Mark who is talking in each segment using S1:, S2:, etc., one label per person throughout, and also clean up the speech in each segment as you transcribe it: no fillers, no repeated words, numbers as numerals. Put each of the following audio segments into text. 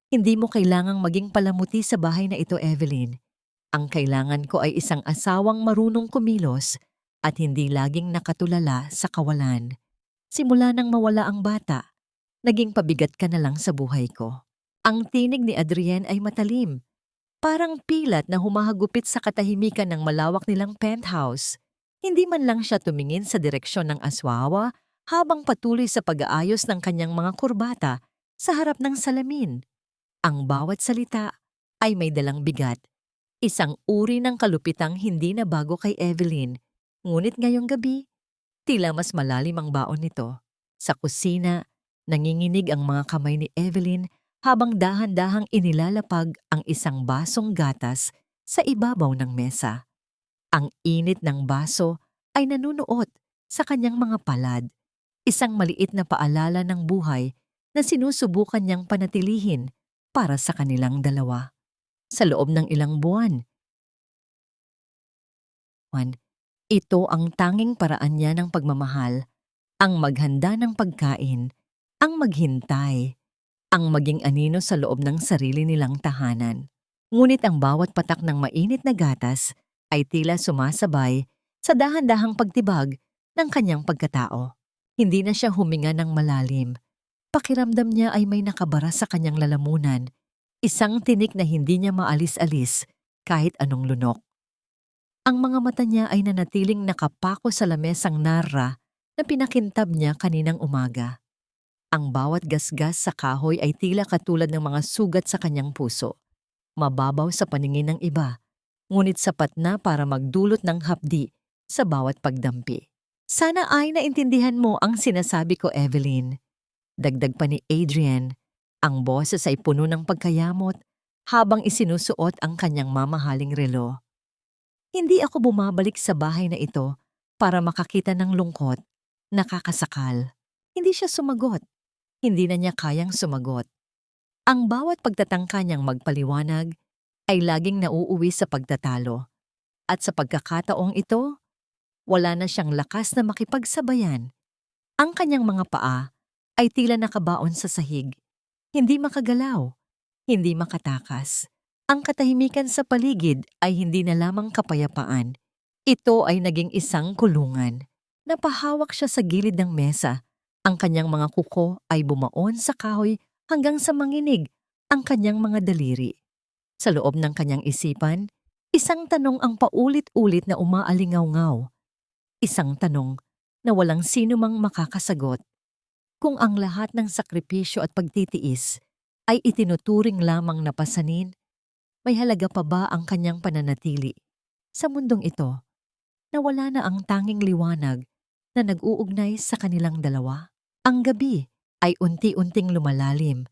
S1: Hindi mo kailangang maging palamuti sa bahay na ito, Evelyn. Ang kailangan ko ay isang asawang marunong kumilos at hindi laging nakatulala sa kawalan. Simula nang mawala ang bata, naging pabigat ka na lang sa buhay ko. Ang tinig ni Adrienne ay matalim, parang pilat na humahagupit sa katahimikan ng malawak nilang penthouse. Hindi man lang siya tumingin sa direksyon ng aswawa habang patuloy sa pag-aayos ng kanyang mga kurbata sa harap ng salamin. Ang bawat salita ay may dalang bigat. Isang uri ng kalupitang hindi na bago kay Evelyn. Ngunit ngayong gabi, tila mas malalim ang baon nito. Sa kusina, nanginginig ang mga kamay ni Evelyn habang dahan-dahang inilalapag ang isang basong gatas sa ibabaw ng mesa. Ang init ng baso ay nanunuot sa kanyang mga palad, isang maliit na paalala ng buhay na sinusubukan niyang panatilihin para sa kanilang dalawa. Sa loob ng ilang buwan, ito ang tanging paraan niya ng pagmamahal, ang maghanda ng pagkain, ang maghintay, ang maging anino sa loob ng sarili nilang tahanan. Ngunit ang bawat patak ng mainit na gatas ay tila sumasabay sa dahan-dahang pagtibag ng kanyang pagkatao. Hindi na siya huminga ng malalim. Pakiramdam niya ay may nakabara sa kanyang lalamunan, isang tinik na hindi niya maalis-alis kahit anong lunok. Ang mga mata niya ay nanatiling nakapako sa lamesang narra na pinakintab niya kaninang umaga. Ang bawat gasgas sa kahoy ay tila katulad ng mga sugat sa kanyang puso. Mababaw sa paningin ng iba, ngunit sapat na para magdulot ng hapdi sa bawat pagdampi. Sana ay naintindihan mo ang sinasabi ko, Evelyn. Dagdag pa ni Adrienne, ang boses ay puno ng pagkayamot habang isinusuot ang kanyang mamahaling relo. Hindi ako bumabalik sa bahay na ito para makakita ng lungkot, nakakasakal. Hindi siya sumagot. Hindi na niya kayang sumagot. Ang bawat pagtatangka niyang magpaliwanag ay laging nauuwi sa pagtatalo. At sa pagkakataong ito, wala na siyang lakas na makipagsabayan. Ang kanyang mga paa ay tila nakabaon sa sahig. Hindi makagalaw, hindi makatakas. Ang katahimikan sa paligid ay hindi na lamang kapayapaan. Ito ay naging isang kulungan. Napahawak siya sa gilid ng mesa. Ang kanyang mga kuko ay bumaon sa kahoy hanggang sa manginig ang kanyang mga daliri. Sa loob ng kanyang isipan, isang tanong ang paulit-ulit na umaalingaw-ngaw. Isang tanong na walang sino mang makakasagot. Kung ang lahat ng sakripisyo at pagtitiis ay itinuturing lamang na pasanin, may halaga pa ba ang kanyang pananatili sa mundong ito na wala na ang tanging liwanag na nag-uugnay sa kanilang dalawa? Ang gabi ay unti-unting lumalalim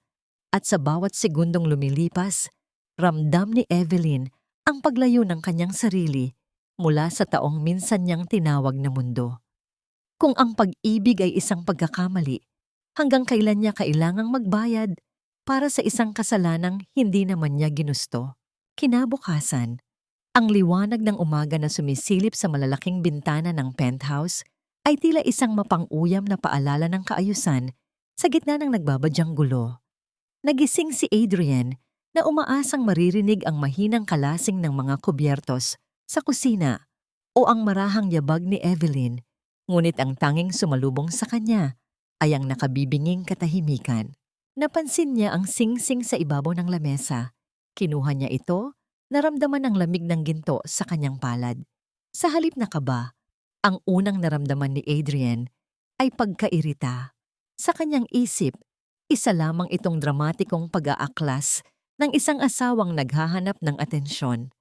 S1: at sa bawat segundong lumilipas, ramdam ni Evelyn ang paglayo ng kanyang sarili mula sa taong minsan niyang tinawag na mundo. Kung ang pag-ibig ay isang pagkakamali, hanggang kailan niya kailangang magbayad para sa isang kasalanang hindi naman niya ginusto? Kinabukasan, ang liwanag ng umaga na sumisilip sa malalaking bintana ng penthouse ay tila isang mapang-uyam na paalala ng kaayusan sa gitna ng nagbabadyang gulo. Nagising si Adrienne na umaasang maririnig ang mahinang kalasing ng mga kubyertos sa kusina o ang marahang yabag ni Evelyn, ngunit ang tanging sumalubong sa kanya ay ang nakabibinging katahimikan. Napansin niya ang singsing sa ibabaw ng lamesa. Kinuha niya ito, naramdaman ang lamig ng ginto sa kanyang palad. Sa halip na kaba, ang unang naramdaman ni Adrienne ay pagkairita. Sa kanyang isip, isa lamang itong dramatikong pag-aaklas ng isang asawang naghahanap ng atensyon.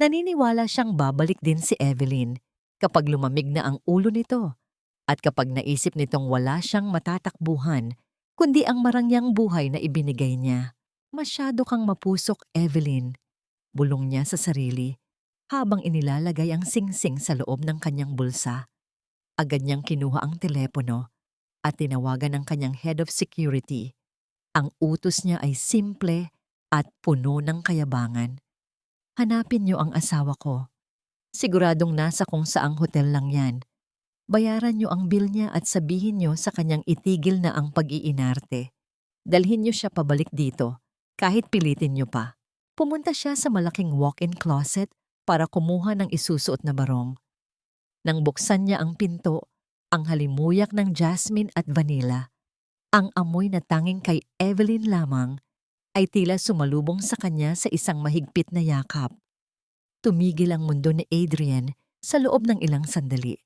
S1: Naniniwala siyang babalik din si Evelyn kapag lumamig na ang ulo nito at kapag naisip nitong wala siyang matatakbuhan kundi ang marangyang buhay na ibinigay niya. Masyado kang mapusok, Evelyn, bulong niya sa sarili habang inilalagay ang singsing sa loob ng kanyang bulsa. Agad niyang kinuha ang telepono at tinawagan ang kanyang head of security. Ang utos niya ay simple at puno ng kayabangan. Hanapin niyo ang asawa ko. Siguradong nasa kung saang hotel lang yan. Bayaran niyo ang bill niya at sabihin niyo sa kanyang itigil na ang pag-iinarte. Dalhin niyo siya pabalik dito Kahit pilitin niyo pa. Pumunta siya sa malaking walk-in closet para kumuha ng isusuot na barong. Nang buksan niya ang pinto, ang halimuyak ng jasmine at vanilla, ang amoy na tanging kay Evelyn lamang, ay tila sumalubong sa kanya sa isang mahigpit na yakap. Tumigil ang mundo ni Adrian sa loob ng ilang sandali.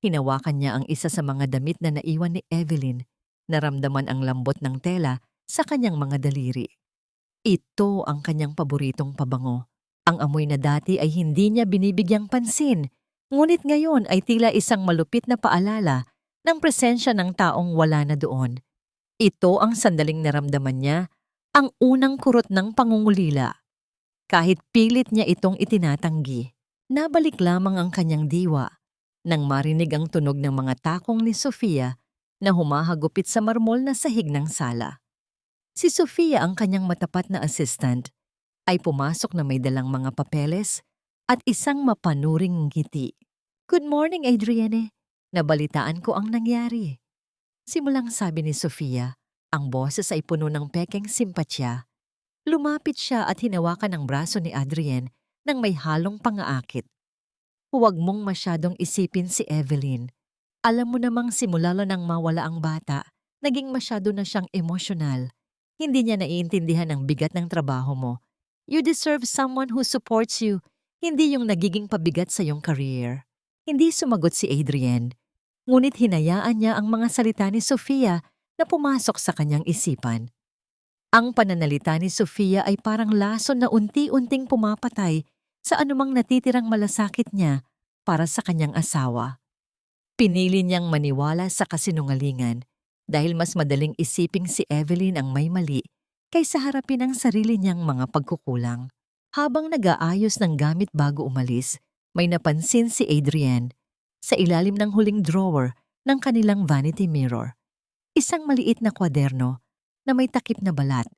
S1: Hinawakan niya ang isa sa mga damit na naiwan ni Evelyn, naramdaman ang lambot ng tela sa kanyang mga daliri. Ito ang kanyang paboritong pabango. Ang amoy na dati ay hindi niya binibigyang pansin, ngunit ngayon ay tila isang malupit na paalala ng presensya ng taong wala na doon. Ito ang sandaling naramdaman niya, ang unang kurot ng pangungulila. Kahit pilit niya itong itinatanggi, nabalik lamang ang kanyang diwa nang marinig ang tunog ng mga takong ni Sofia na humahagupit sa marmol na sahig ng sala. Si Sofia, ang kanyang matapat na assistant, ay pumasok na may dalang mga papeles at isang mapanuring ngiti. "Good morning, Adrienne. Nabalitaan ko ang nangyari." Simulang sabi ni Sofia, ang boses ay puno ng pekeng simpatya. Lumapit siya at hinawakan ang braso ni Adrienne nang may halong pangaakit. "Huwag mong masyadong isipin si Evelyn. Alam mo namang simula nang mawala ang bata, naging masyado na siyang emosyonal. Hindi niya naiintindihan ang bigat ng trabaho mo. You deserve someone who supports you, hindi yung nagiging pabigat sa iyong career." Hindi sumagot si Adrienne, ngunit hinayaan niya ang mga salita ni Sofia na pumasok sa kanyang isipan. Ang pananalita ni Sofia ay parang lason na unti-unting pumapatay sa anumang natitirang malasakit niya para sa kanyang asawa. Pinili niyang maniwala sa kasinungalingan dahil mas madaling isiping si Evelyn ang may mali kaysa harapin ang sarili niyang mga pagkukulang. Habang nag-aayos ng gamit bago umalis, may napansin si Adrienne sa ilalim ng huling drawer ng kanilang vanity mirror. Isang maliit na kwaderno na may takip na balat,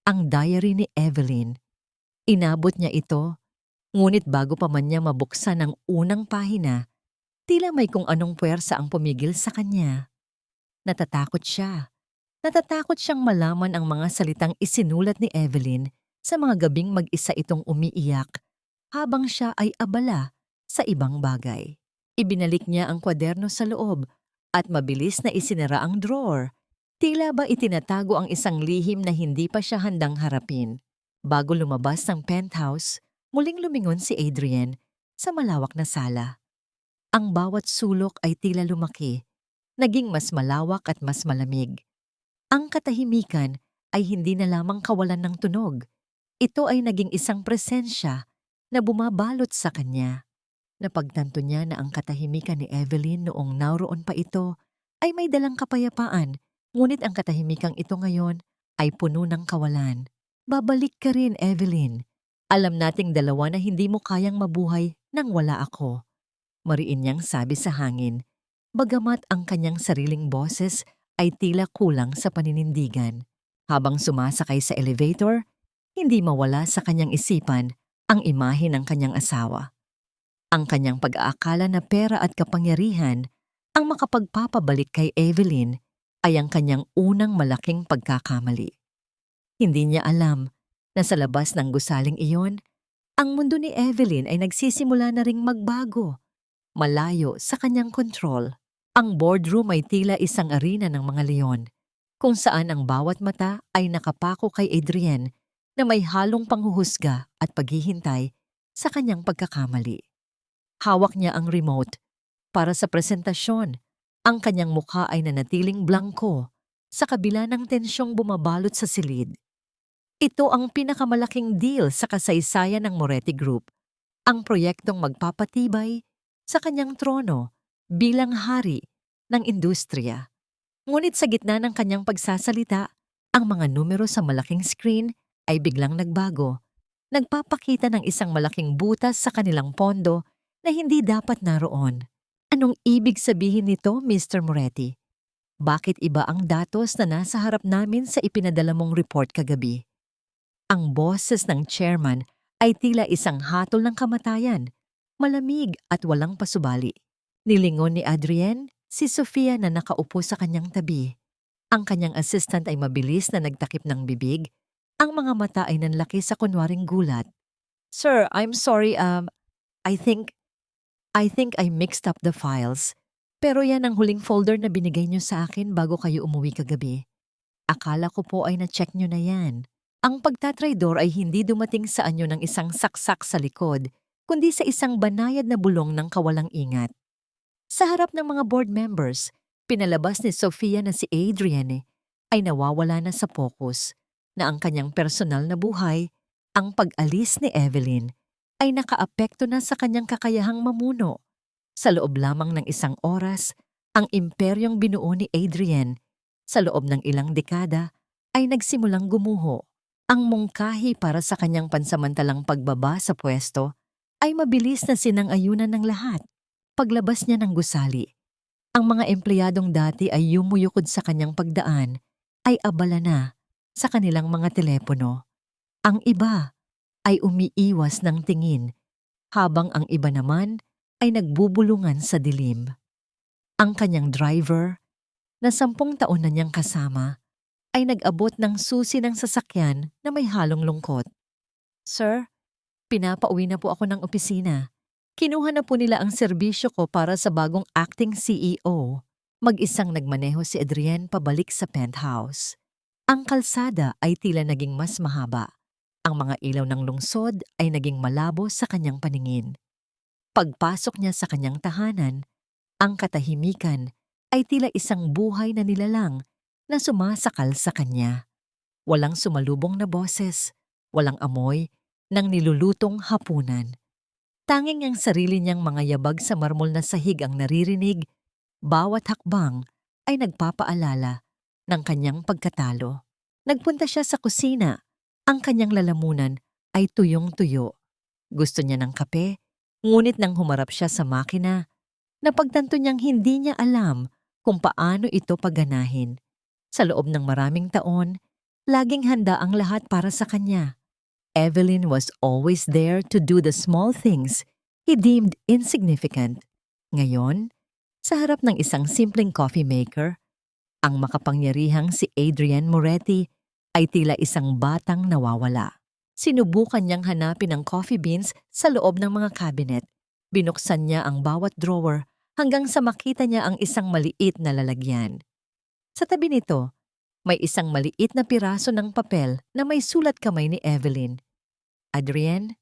S1: ang diary ni Evelyn. Inabot niya ito, ngunit bago pa man niya mabuksan ang unang pahina, tila may kung anong puwersa ang pumigil sa kanya. Natatakot siya. Natatakot siyang malaman ang mga salitang isinulat ni Evelyn sa mga gabing mag-isa itong umiiyak habang siya ay abala sa ibang bagay. Ibinalik niya ang kwaderno sa loob at mabilis na isinara ang drawer. Tila ba itinatago ang isang lihim na hindi pa siya handang harapin. Bago lumabas ng penthouse, muling lumingon si Adrienne sa malawak na sala. Ang bawat sulok ay tila lumaki, naging mas malawak at mas malamig. Ang katahimikan ay hindi na lamang kawalan ng tunog. Ito ay naging isang presensya na bumabalot sa kanya. Napagtanto niya na ang katahimikan ni Evelyn noong naroon pa ito ay may dalang kapayapaan, ngunit ang katahimikang ito ngayon ay puno ng kawalan. "Babalik ka rin, Evelyn. Alam nating dalawa na hindi mo kayang mabuhay nang wala ako," mariin niyang sabi sa hangin, bagamat ang kanyang sariling boses ay tila kulang sa paninindigan. Habang sumasakay sa elevator, hindi mawala sa kanyang isipan ang imahe ng kanyang asawa. Ang kanyang pag-aakala na pera at kapangyarihan ang makapagpapabalik kay Evelyn ay ang kanyang unang malaking pagkakamali. Hindi niya alam na sa labas ng gusaling iyon, ang mundo ni Evelyn ay nagsisimula na ring magbago, malayo sa kanyang kontrol. Ang boardroom ay tila isang arena ng mga leon, kung saan ang bawat mata ay nakapako kay Adrienne na may halong panghuhusga at paghihintay sa kanyang pagkakamali. Hawak niya ang remote para sa presentasyon. Ang kanyang mukha ay nanatiling blangko sa kabila ng tensyong bumabalot sa silid. Ito ang pinakamalaking deal sa kasaysayan ng Moretti Group, ang proyektong magpapatibay sa kanyang trono bilang hari ng industriya. Ngunit sa gitna ng kanyang pagsasalita, ang mga numero sa malaking screen ay biglang nagbago. Nagpapakita ng isang malaking butas sa kanilang pondo na hindi dapat naroon. Anong ibig sabihin nito, Mr. Moretti? Bakit iba ang datos na nasa harap namin sa ipinadala mong report kagabi? Ang boses ng chairman ay tila isang hatol ng kamatayan, malamig at walang pasubali. Nilingon ni Adrienne si Sofia na nakaupo sa kanyang tabi. Ang kanyang assistant ay mabilis na nagtakip ng bibig, Ang mga mata ay nanlaki sa kunwaring gulat. Sir, I'm sorry, I think, I think I mixed up the files. Pero yan ang huling folder na binigay niyo sa akin bago kayo umuwi kagabi. Akala ko po ay na-check niyo na yan. Ang pagtatraydor ay hindi dumating sa anyo ng isang saksak sa likod, kundi sa isang banayad na bulong ng kawalang ingat. Sa harap ng mga board members, pinalabas ni Sofia na si Adrian ay nawawala na sa focus, na ang kanyang personal na buhay, ang pag-alis ni Evelyn, ay nakaapekto na sa kanyang kakayahang mamuno. Sa loob lamang ng isang oras, ang imperyong binuo ni Adrian sa loob ng ilang dekada ay nagsimulang gumuho. Ang mungkahi para sa kanyang pansamantalang pagbaba sa pwesto ay mabilis na sinang-ayunan ng lahat. Paglabas niya ng gusali, ang mga empleyadong dati ay yumuyukod sa kanyang pagdaan ay abala na sa kanilang mga telepono. Ang iba ay umiiwas ng tingin habang ang iba naman ay nagbubulungan sa dilim. Ang kanyang driver, na 10 taon na niyang kasama, ay nag-abot ng susi ng sasakyan na may halong lungkot. Sir, pinapauwi na po ako ng opisina. Kinuha na po nila ang serbisyo ko para sa bagong acting CEO. Mag-isang nagmaneho si Adrian pabalik sa penthouse. Ang kalsada ay tila naging mas mahaba. Ang mga ilaw ng lungsod ay naging malabo sa kanyang paningin. Pagpasok niya sa kanyang tahanan, ang katahimikan ay tila isang buhay na nilalang na sumasakal sa kanya. Walang sumalubong na boses, walang amoy ng nilulutong hapunan. Tanging ang sarili niyang mga yabag sa marmol na sahig ang naririnig, bawat hakbang ay nagpapaalala ng kanyang pagkatalo. Nagpunta siya sa kusina, ang kanyang lalamunan ay tuyong-tuyo. Gusto niya ng kape, ngunit nang humarap siya sa makina, napagtanto niyang hindi niya alam kung paano ito paganahin. Sa loob ng maraming taon, laging handa ang lahat para sa kanya. Evelyn was always there to do the small things he deemed insignificant. Ngayon, sa harap ng isang simpleng coffee maker, ang makapangyarihang si Adrian Moretti ay tila isang batang nawawala. Sinubukan niyang hanapin ang coffee beans sa loob ng mga cabinet. Binuksan niya ang bawat drawer hanggang sa makita niya ang isang maliit na lalagyan. Sa tabi nito, may isang maliit na piraso ng papel na may sulat kamay ni Evelyn. Adrian,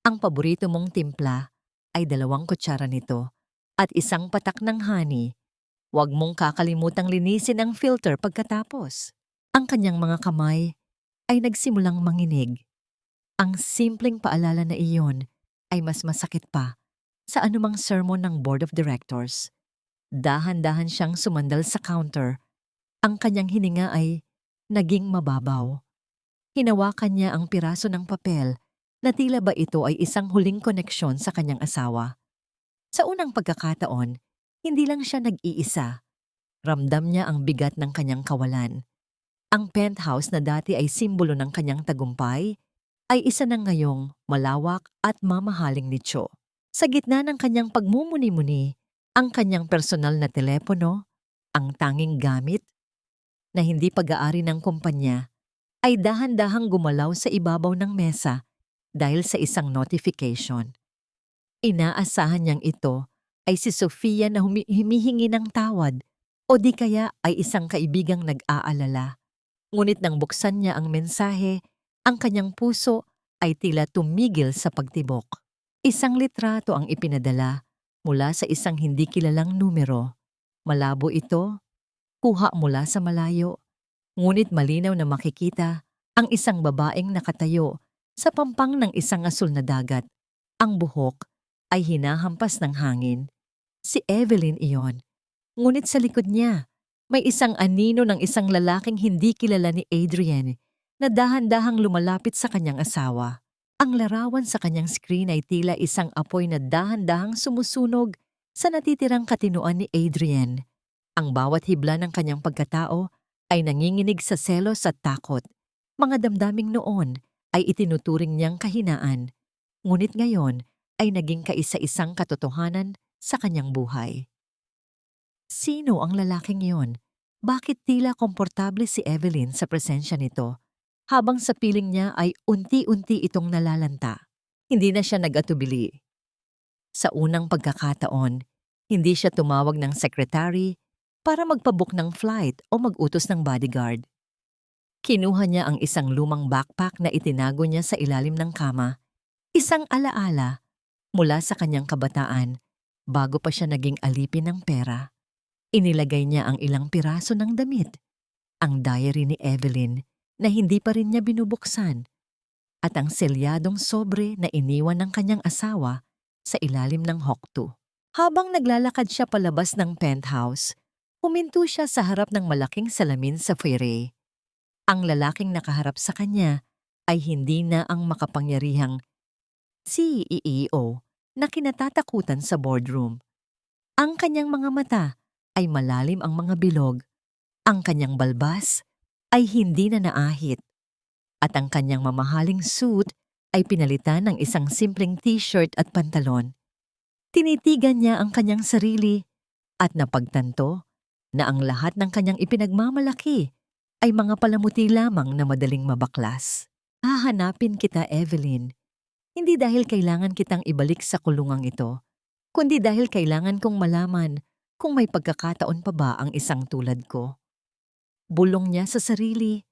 S1: ang paborito mong timpla ay 2 kutsara nito at isang patak ng honey. Huwag mong kakalimutang linisin ang filter pagkatapos. Ang kanyang mga kamay ay nagsimulang manginig. Ang simpleng paalala na iyon ay mas masakit pa sa anumang sermon ng Board of Directors. Dahan-dahan siyang sumandal sa counter. Ang kanyang hininga ay naging mababaw. Hinawakan niya ang piraso ng papel na tila ba ito ay isang huling koneksyon sa kanyang asawa. Sa unang pagkakataon, hindi lang siya nag-iisa. Ramdam niya ang bigat ng kanyang kawalan. Ang penthouse na dati ay simbolo ng kanyang tagumpay ay isa na ngayong malawak at mamahaling nicho. Sa gitna ng kanyang pagmumuni-muni, ang kanyang personal na telepono, ang tanging gamit na hindi pag-aari ng kumpanya, ay dahan-dahang gumalaw sa ibabaw ng mesa dahil sa isang notification. Inaasahan niyang ito ay si Sofia na humihingi ng tawad o di kaya ay isang kaibigang nag-aalala. Ngunit nang buksan niya ang mensahe, ang kanyang puso ay tila tumigil sa pagtibok. Isang litrato ang ipinadala mula sa isang hindi kilalang numero. Malabo ito, kuha mula sa malayo. Ngunit malinaw na makikita ang isang babaeng nakatayo sa pampang ng isang asul na dagat. Ang buhok ay hinahampas ng hangin. Si Evelyn iyon. Ngunit sa likod niya, may isang anino ng isang lalaking hindi kilala ni Adrian na dahan-dahang lumalapit sa kanyang asawa. Ang larawan sa kanyang screen ay tila isang apoy na dahan-dahang sumusunog sa natitirang katinuan ni Adrian. Ang bawat hibla ng kanyang pagkatao ay nanginginig sa selos at takot. Mga damdaming noon ay itinuturing niyang kahinaan, ngunit ngayon ay naging kaisa-isang katotohanan sa kanyang buhay. Sino ang lalaking iyon? Bakit tila komportable si Evelyn sa presensya nito? habang sa piling niya ay unti-unti itong nalalanta. Hindi na siya nag-atubili. Sa unang pagkakataon, hindi siya tumawag ng secretary para magpabook ng flight o mag-utos ng bodyguard. Kinuha niya ang isang lumang backpack na itinago niya sa ilalim ng kama, isang alaala mula sa kanyang kabataan bago pa siya naging alipin ng pera. Inilagay niya ang ilang piraso ng damit, ang diary ni Evelyn na hindi pa rin niya binubuksan, at ang selyadong sobre na iniwan ng kanyang asawa sa ilalim ng hokto. Habang naglalakad siya palabas ng penthouse, huminto siya sa harap ng malaking salamin sa foyer. Ang lalaking nakaharap sa kanya ay hindi na ang makapangyarihang CEO na kinatatakutan sa boardroom. Ang kanyang mga mata ay malalim ang mga bilog, ang kanyang balbas ay hindi na naahit, at ang kanyang mamahaling suit ay pinalitan ng isang simpleng t-shirt at pantalon. Tinitigan niya ang kanyang sarili at napagtanto na ang lahat ng kanyang ipinagmamalaki ay mga palamuti lamang na madaling mabaklas. Hahanapin kita, Evelyn, hindi dahil kailangan kitang ibalik sa kulungang ito, kundi dahil kailangan kong malaman kung may pagkakataon pa ba ang isang tulad ko. Bulong niya sa sarili,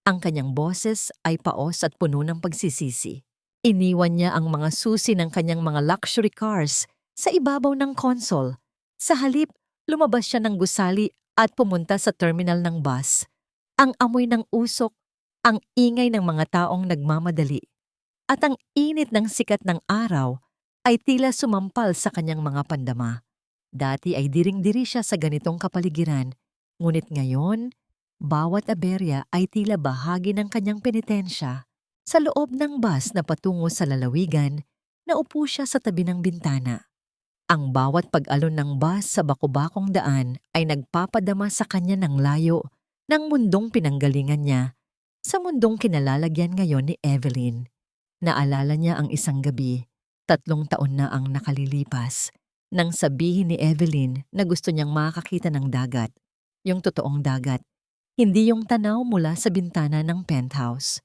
S1: ang kanyang boses ay paos at puno ng pagsisisi. Iniwan niya ang mga susi ng kanyang mga luxury cars sa ibabaw ng console. Sa halip, lumabas siya ng gusali at pumunta sa terminal ng bus. Ang amoy ng usok, ang ingay ng mga taong nagmamadali, at ang init ng sikat ng araw ay tila sumampal sa kanyang mga pandama. Dati ay diring-diri siya sa ganitong kapaligiran, ngunit ngayon, bawat aberya ay tila bahagi ng kanyang penitensya. Sa loob ng bus na patungo sa lalawigan, naupo siya sa tabi ng bintana. Ang bawat pag-alon ng bus sa bakubakong daan ay nagpapadama sa kanya ng layo ng mundong pinanggalingan niya sa mundong kinalalagyan ngayon ni Evelyn. Naalala niya ang isang gabi, 3 taon na ang nakalilipas, nang sabihin ni Evelyn na gusto niyang makakita ng dagat, yung totoong dagat, hindi yung tanaw mula sa bintana ng penthouse.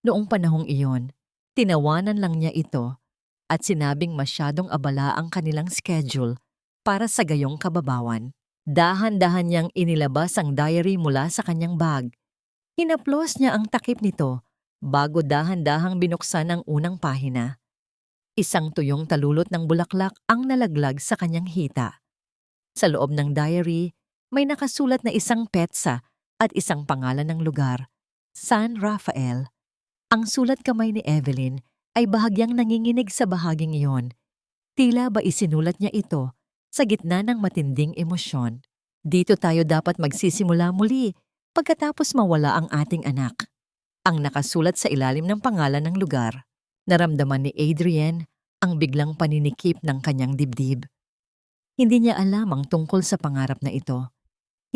S1: Noong panahong iyon, tinawanan lang niya ito at sinabing masyadong abala ang kanilang schedule para sa gayong kababawan. Dahan-dahan niyang inilabas ang diary mula sa kanyang bag. Hinaplos niya ang takip nito bago dahan-dahang binuksan ang unang pahina. Isang tuyong talulot ng bulaklak ang nalaglag sa kanyang hita. Sa loob ng diary, may nakasulat na isang petsa at isang pangalan ng lugar, San Rafael. Ang sulat kamay ni Evelyn ay bahagyang nanginginig sa bahaging iyon. Tila ba isinulat niya ito sa gitna ng matinding emosyon. Dito tayo dapat magsisimula muli pagkatapos mawala ang ating anak. Ang nakasulat sa ilalim ng pangalan ng lugar. Naramdaman ni Adrienne ang biglang paninikip ng kanyang dibdib. Hindi niya alam ang tungkol sa pangarap na ito.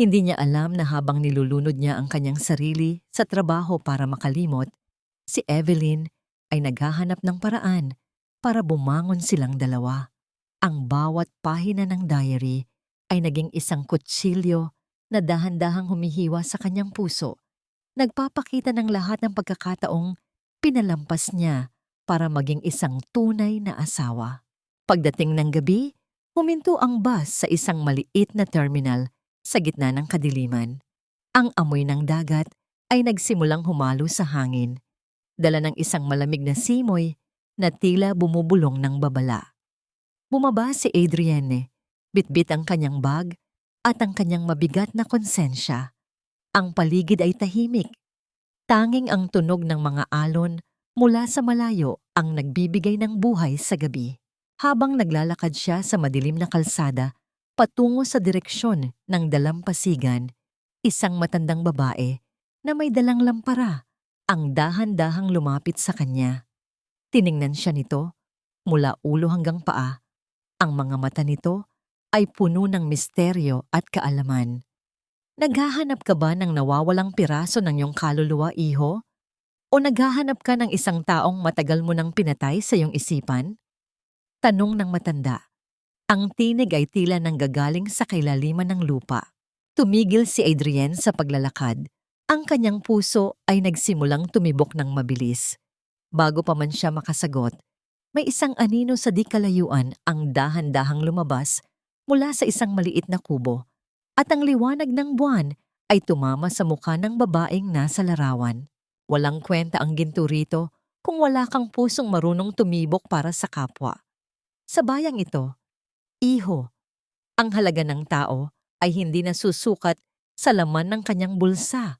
S1: Hindi niya alam na habang nilulunod niya ang kanyang sarili sa trabaho para makalimot, si Evelyn ay naghahanap ng paraan para bumangon silang dalawa. Ang bawat pahina ng diary ay naging isang kutsilyo na dahan-dahang humihiwa sa kanyang puso. Nagpapakita ng lahat ng pagkakataong pinalampas niya para maging isang tunay na asawa. Pagdating ng gabi, huminto ang bus sa isang maliit na terminal sa gitna ng kadiliman. Ang amoy ng dagat ay nagsimulang humalo sa hangin, dala ng isang malamig na simoy na tila bumubulong ng babala. Bumaba si Adrienne, bitbit ang kanyang bag at ang kanyang mabigat na konsensya. Ang paligid ay tahimik. Tanging ang tunog ng mga alon mula sa malayo ang nagbibigay ng buhay sa gabi. Habang naglalakad siya sa madilim na kalsada patungo sa direksyon ng dalampasigan, isang matandang babae na may dalang lampara ang dahan-dahang lumapit sa kanya. Tiningnan siya nito mula ulo hanggang paa. Ang mga mata nito ay puno ng misteryo at kaalaman. Naghahanap ka ba ng nawawalang piraso ng iyong kaluluwa, iho? O naghahanap ka ng isang taong matagal mo nang pinatay sa iyong isipan? Tanong ng matanda. Ang tinig ay tila nanggagaling sa kailaliman ng lupa. Tumigil si Adrienne sa paglalakad Ang kanyang puso ay nagsimulang tumibok ng mabilis. Bago pa man siya makasagot, may isang anino sa di kalayuan ang dahan-dahang lumabas mula sa isang maliit na kubo, at ang liwanag ng buwan ay tumama sa mukha ng babaeng nasa larawan. Walang kwenta ang ginto rito kung wala kang pusong marunong tumibok para sa kapwa. Sa bayang ito, iho, ang halaga ng tao ay hindi nasusukat sa laman ng kanyang bulsa,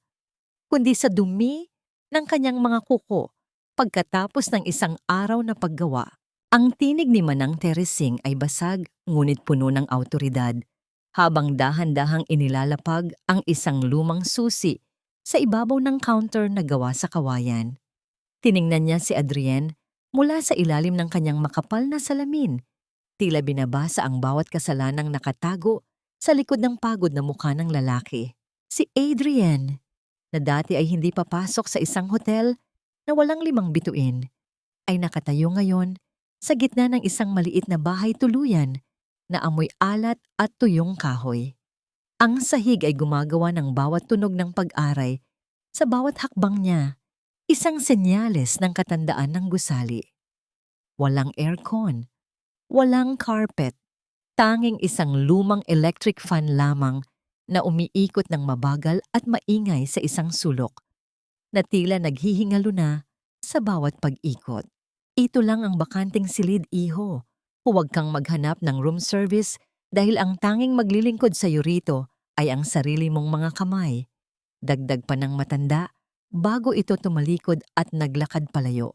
S1: kundi sa dumi ng kanyang mga kuko pagkatapos ng isang araw na paggawa. Ang tinig ni Manang Teresing ay basag ngunit puno ng awtoridad, habang dahan-dahang inilalapag ang isang lumang susi sa ibabaw ng counter na gawa sa kawayan. Tiningnan niya si Adrienne mula sa ilalim ng kanyang makapal na salamin, tila binabasa ang bawat kasalanang nakatago sa likod ng pagod na mukha ng lalaki. Si Adrienne, na dati ay hindi papasok sa isang hotel na walang 5 bituin, ay nakatayo ngayon sa gitna ng isang maliit na bahay tuluyan na amoy alat at tuyong kahoy. Ang sahig ay gumagawa ng bawat tunog ng pag-aray sa bawat hakbang niya, isang senyales ng katandaan ng gusali. Walang aircon, walang carpet, tanging isang lumang electric fan lamang na umiikot ng mabagal at maingay sa isang sulok, na tila naghihingalo na sa bawat pag-ikot. Ito lang ang bakanting silid, iho. Huwag kang maghanap ng room service dahil ang tanging maglilingkod sa iyo rito ay ang sarili mong mga kamay. Dagdag pa ng matanda bago ito tumalikod at naglakad palayo.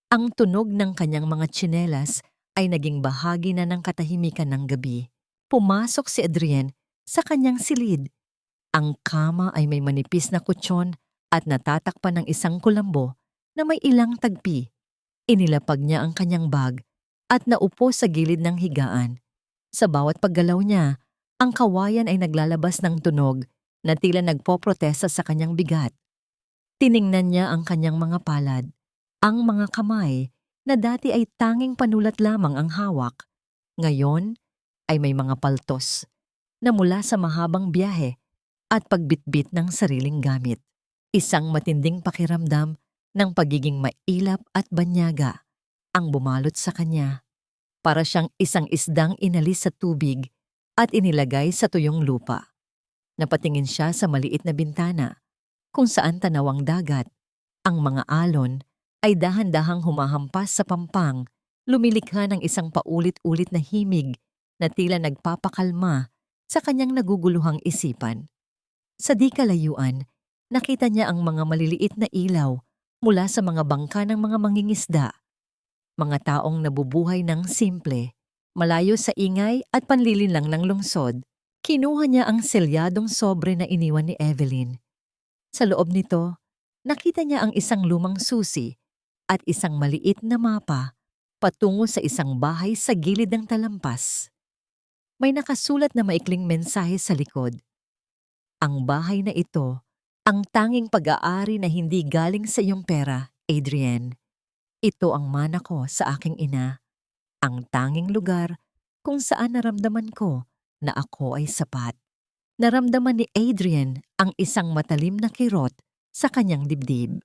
S1: Ang tunog ng kanyang mga tsinelas ay naging bahagi na ng katahimikan ng gabi. Pumasok si Adrienne sa kanyang silid. Ang kama ay may manipis na kutsyon at natatakpan ng isang kulambo na may ilang tagpi. Inilapag niya ang kanyang bag at naupo sa gilid ng higaan. Sa bawat paggalaw niya, ang kawayan ay naglalabas ng tunog na tila nagpoprotesta sa kanyang bigat. Tiningnan niya ang kanyang mga palad, ang mga kamay na dati ay tanging panulat lamang ang hawak. Ngayon ay may mga paltos na mula sa mahabang biyahe at pagbitbit ng sariling gamit. Isang matinding pakiramdam ng pagiging mailap at banyaga ang bumalot sa kanya. Para siyang isang isdang inalis sa tubig at inilagay sa tuyong lupa. Napatingin siya sa maliit na bintana kung saan tanawang dagat. Ang mga alon ay dahan-dahang humahampas sa pampang, lumilikha ng isang paulit-ulit na himig na tila nagpapakalma sa kanyang naguguluhang isipan. Sa di kalayuan, nakita niya ang mga maliliit na ilaw mula sa mga bangka ng mga mangingisda. Mga taong nabubuhay ng simple, malayo sa ingay at panlilinlang ng lungsod. Kinuha niya ang selyadong sobre na iniwan ni Evelyn. Sa loob nito, nakita niya ang isang lumang susi at isang maliit na mapa patungo sa isang bahay sa gilid ng talampas. May nakasulat na maikling mensahe sa likod. Ang bahay na ito, ang tanging pag-aari na hindi galing sa iyong pera, Adrienne. Ito ang mana ko sa aking ina, ang tanging lugar kung saan naramdaman ko na ako ay sapat. Naramdaman ni Adrienne ang isang matalim na kirot sa kanyang dibdib.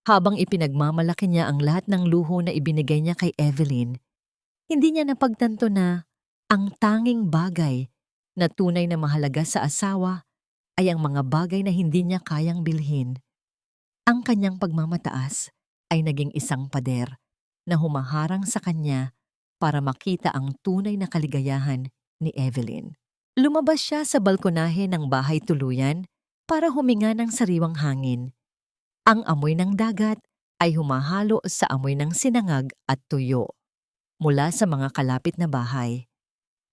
S1: Habang ipinagmamalaki niya ang lahat ng luho na ibinigay niya kay Evelyn, hindi niya napagtanto na ang tanging bagay na tunay na mahalaga sa asawa ay ang mga bagay na hindi niya kayang bilhin. Ang kanyang pagmamataas ay naging isang pader na humaharang sa kanya para makita ang tunay na kaligayahan ni Evelyn. Lumabas siya sa balkonahe ng bahay tuluyan para huminga ng sariwang hangin. Ang amoy ng dagat ay humahalo sa amoy ng sinangag at tuyo mula sa mga kalapit na bahay.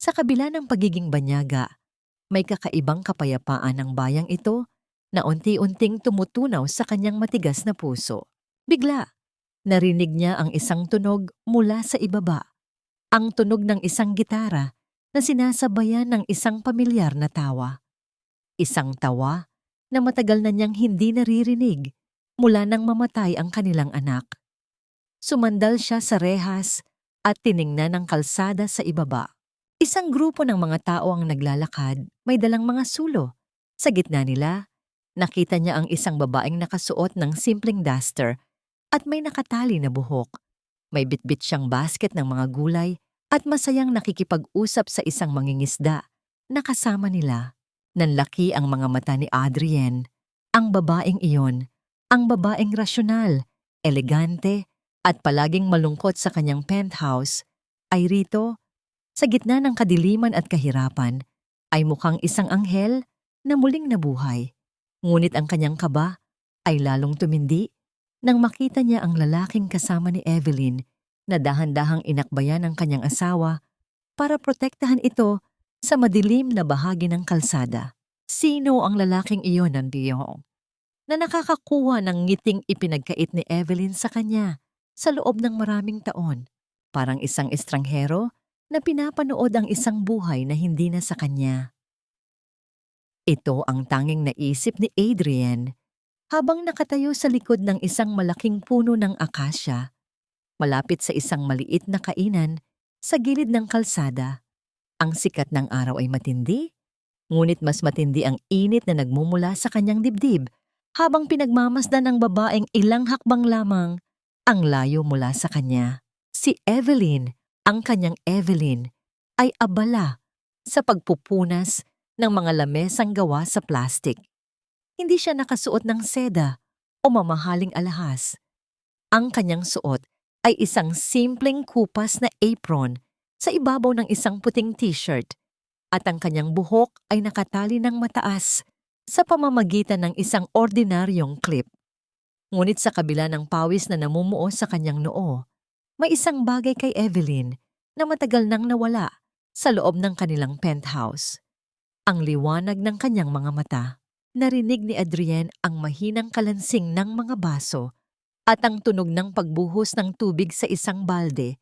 S1: Sa kabila ng pagiging banyaga, may kakaibang kapayapaan ang bayang ito na unti-unting tumutunaw sa kanyang matigas na puso. Bigla, narinig niya ang isang tunog mula sa ibaba. Ang tunog ng isang gitara na sinasabayan ng isang pamilyar na tawa. Isang tawa na matagal na niyang hindi naririnig mula nang mamatay ang kanilang anak. Sumandal siya sa rehas at tiningnan ang kalsada sa ibaba. Isang grupo ng mga tao ang naglalakad, may dalang mga sulo. Sa gitna nila, Nakita niya ang isang babaeng nakasuot ng simpleng duster at may nakatali na buhok. May bitbit siyang basket ng mga gulay at masayang nakikipag-usap sa isang mangingisda na kasama nila. Nanlaki ang mga mata ni Adrienne. Ang babaeng iyon, ang babaeng rasyonal, elegante, at palaging malungkot sa kanyang penthouse, ay rito, sa gitna ng kadiliman at kahirapan, ay mukhang isang anghel na muling nabuhay. Ngunit ang kanyang kaba ay lalong tumindi nang makita niya ang lalaking kasama ni Evelyn na dahan-dahang inakbayan ng kanyang asawa para protektahan ito sa madilim na bahagi ng kalsada. Sino ang lalaking iyon, Nandiyo, na nakakakuha ng ngiting ipinagkait ni Evelyn sa kanya sa loob ng maraming taon? Parang isang estranghero na pinapanood ang isang buhay na hindi na sa kanya. Ito ang tanging naisip ni Adrienne habang nakatayo sa likod ng isang malaking puno ng akasya, malapit sa isang maliit na kainan sa gilid ng kalsada. Ang sikat ng araw ay matindi, ngunit mas matindi ang init na nagmumula sa kanyang dibdib habang pinagmamasdan ng babaeng ilang hakbang lamang ang layo mula sa kanya. Si Evelyn, ang kanyang Evelyn, ay abala sa pagpupunas ng mga lamesang gawa sa plastik. Hindi siya nakasuot ng seda o mamahaling alahas. Ang kanyang suot ay isang simpleng kupas na apron sa ibabaw ng isang puting t-shirt at ang kanyang buhok ay nakatali ng mataas sa pamamagitan ng isang ordinaryong clip. Ngunit sa kabila ng pawis na namumuo sa kanyang noo, may isang bagay kay Evelyn na matagal nang nawala sa loob ng kanilang penthouse. Ang liwanag ng kanyang mga mata. Narinig ni Adrienne ang mahinang kalansing ng mga baso at ang tunog ng pagbuhos ng tubig sa isang balde.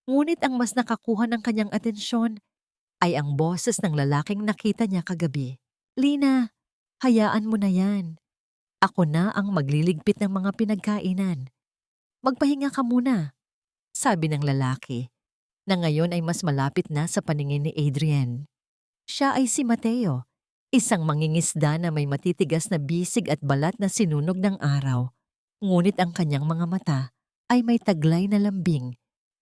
S1: Ngunit ang mas nakakuha ng kanyang atensyon ay ang boses ng lalaking nakita niya kagabi. "Lina, hayaan mo na yan. Ako na ang magliligpit ng mga pinagkainan. Magpahinga ka muna," sabi ng lalaki, na ngayon ay mas malapit na sa paningin ni Adrienne. Siya ay si Mateo, isang mangingisda na may matitigas na bisig at balat na sinunog ng araw. Ngunit ang kanyang mga mata ay may taglay na lambing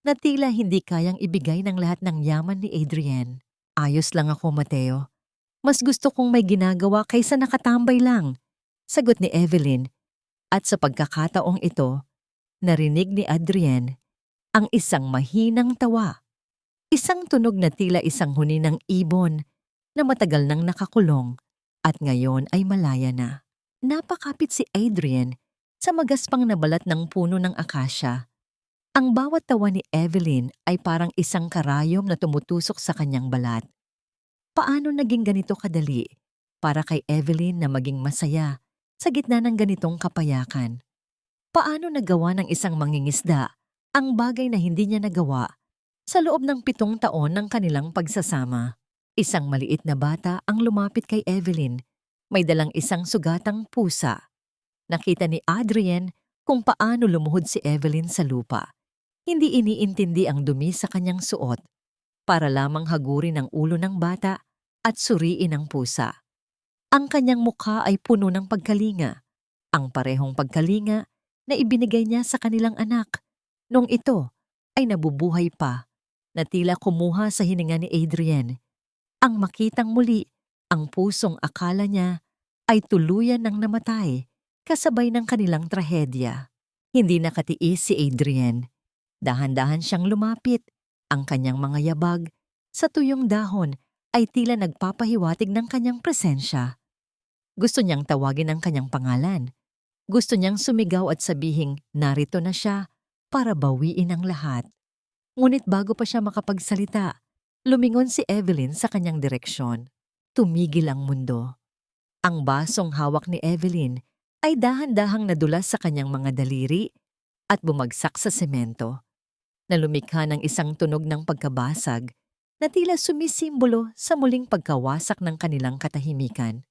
S1: na tila hindi kayang ibigay ng lahat ng yaman ni Adrienne. "Ayos lang ako, Mateo. Mas gusto kong may ginagawa kaysa nakatambay lang," sagot ni Evelyn. At sa pagkakataong ito, narinig ni Adrienne ang isang mahinang tawa. Isang tunog na tila isang huni ng ibon na matagal nang nakakulong at ngayon ay malaya na. Napakapit si Adrienne sa magaspang na balat ng puno ng akasya. Ang bawat tawa ni Evelyn ay parang isang karayom na tumutusok sa kanyang balat. Paano naging ganito kadali para kay Evelyn na maging masaya sa gitna ng ganitong kapayakan? Paano nagawa ng isang mangingisda ang bagay na hindi niya nagawa sa loob ng 7 taon ng kanilang pagsasama? Isang maliit na bata ang lumapit kay Evelyn, may dalang isang sugatang pusa. Nakita ni Adrienne kung paano lumuhod si Evelyn sa lupa. Hindi iniintindi ang dumi sa kanyang suot, para lamang hagurin ang ulo ng bata at suriin ang pusa. Ang kanyang mukha ay puno ng pagkalinga, ang parehong pagkalinga na ibinigay niya sa kanilang anak nung ito ay nabubuhay pa, na tila kumuha sa hininga ni Adrienne. Ang makitang muli ang pusong akala niya ay tuluyan ng namatay kasabay ng kanilang trahedya. Hindi nakatiis si Adrienne. Dahan-dahan siyang lumapit. Ang kanyang mga yabag sa tuyong dahon ay tila nagpapahiwatig ng kanyang presensya. Gusto niyang tawagin ang kanyang pangalan. Gusto niyang sumigaw at sabihing narito na siya para bawiin ang lahat. Ngunit bago pa siya makapagsalita, lumingon si Evelyn sa kanyang direksyon. Tumigil ang mundo. Ang basong hawak ni Evelyn ay dahan-dahang nadulas sa kanyang mga daliri at bumagsak sa semento, na lumikha ng isang tunog ng pagkabasag na tila sumisimbolo sa muling pagkawasak ng kanilang katahimikan.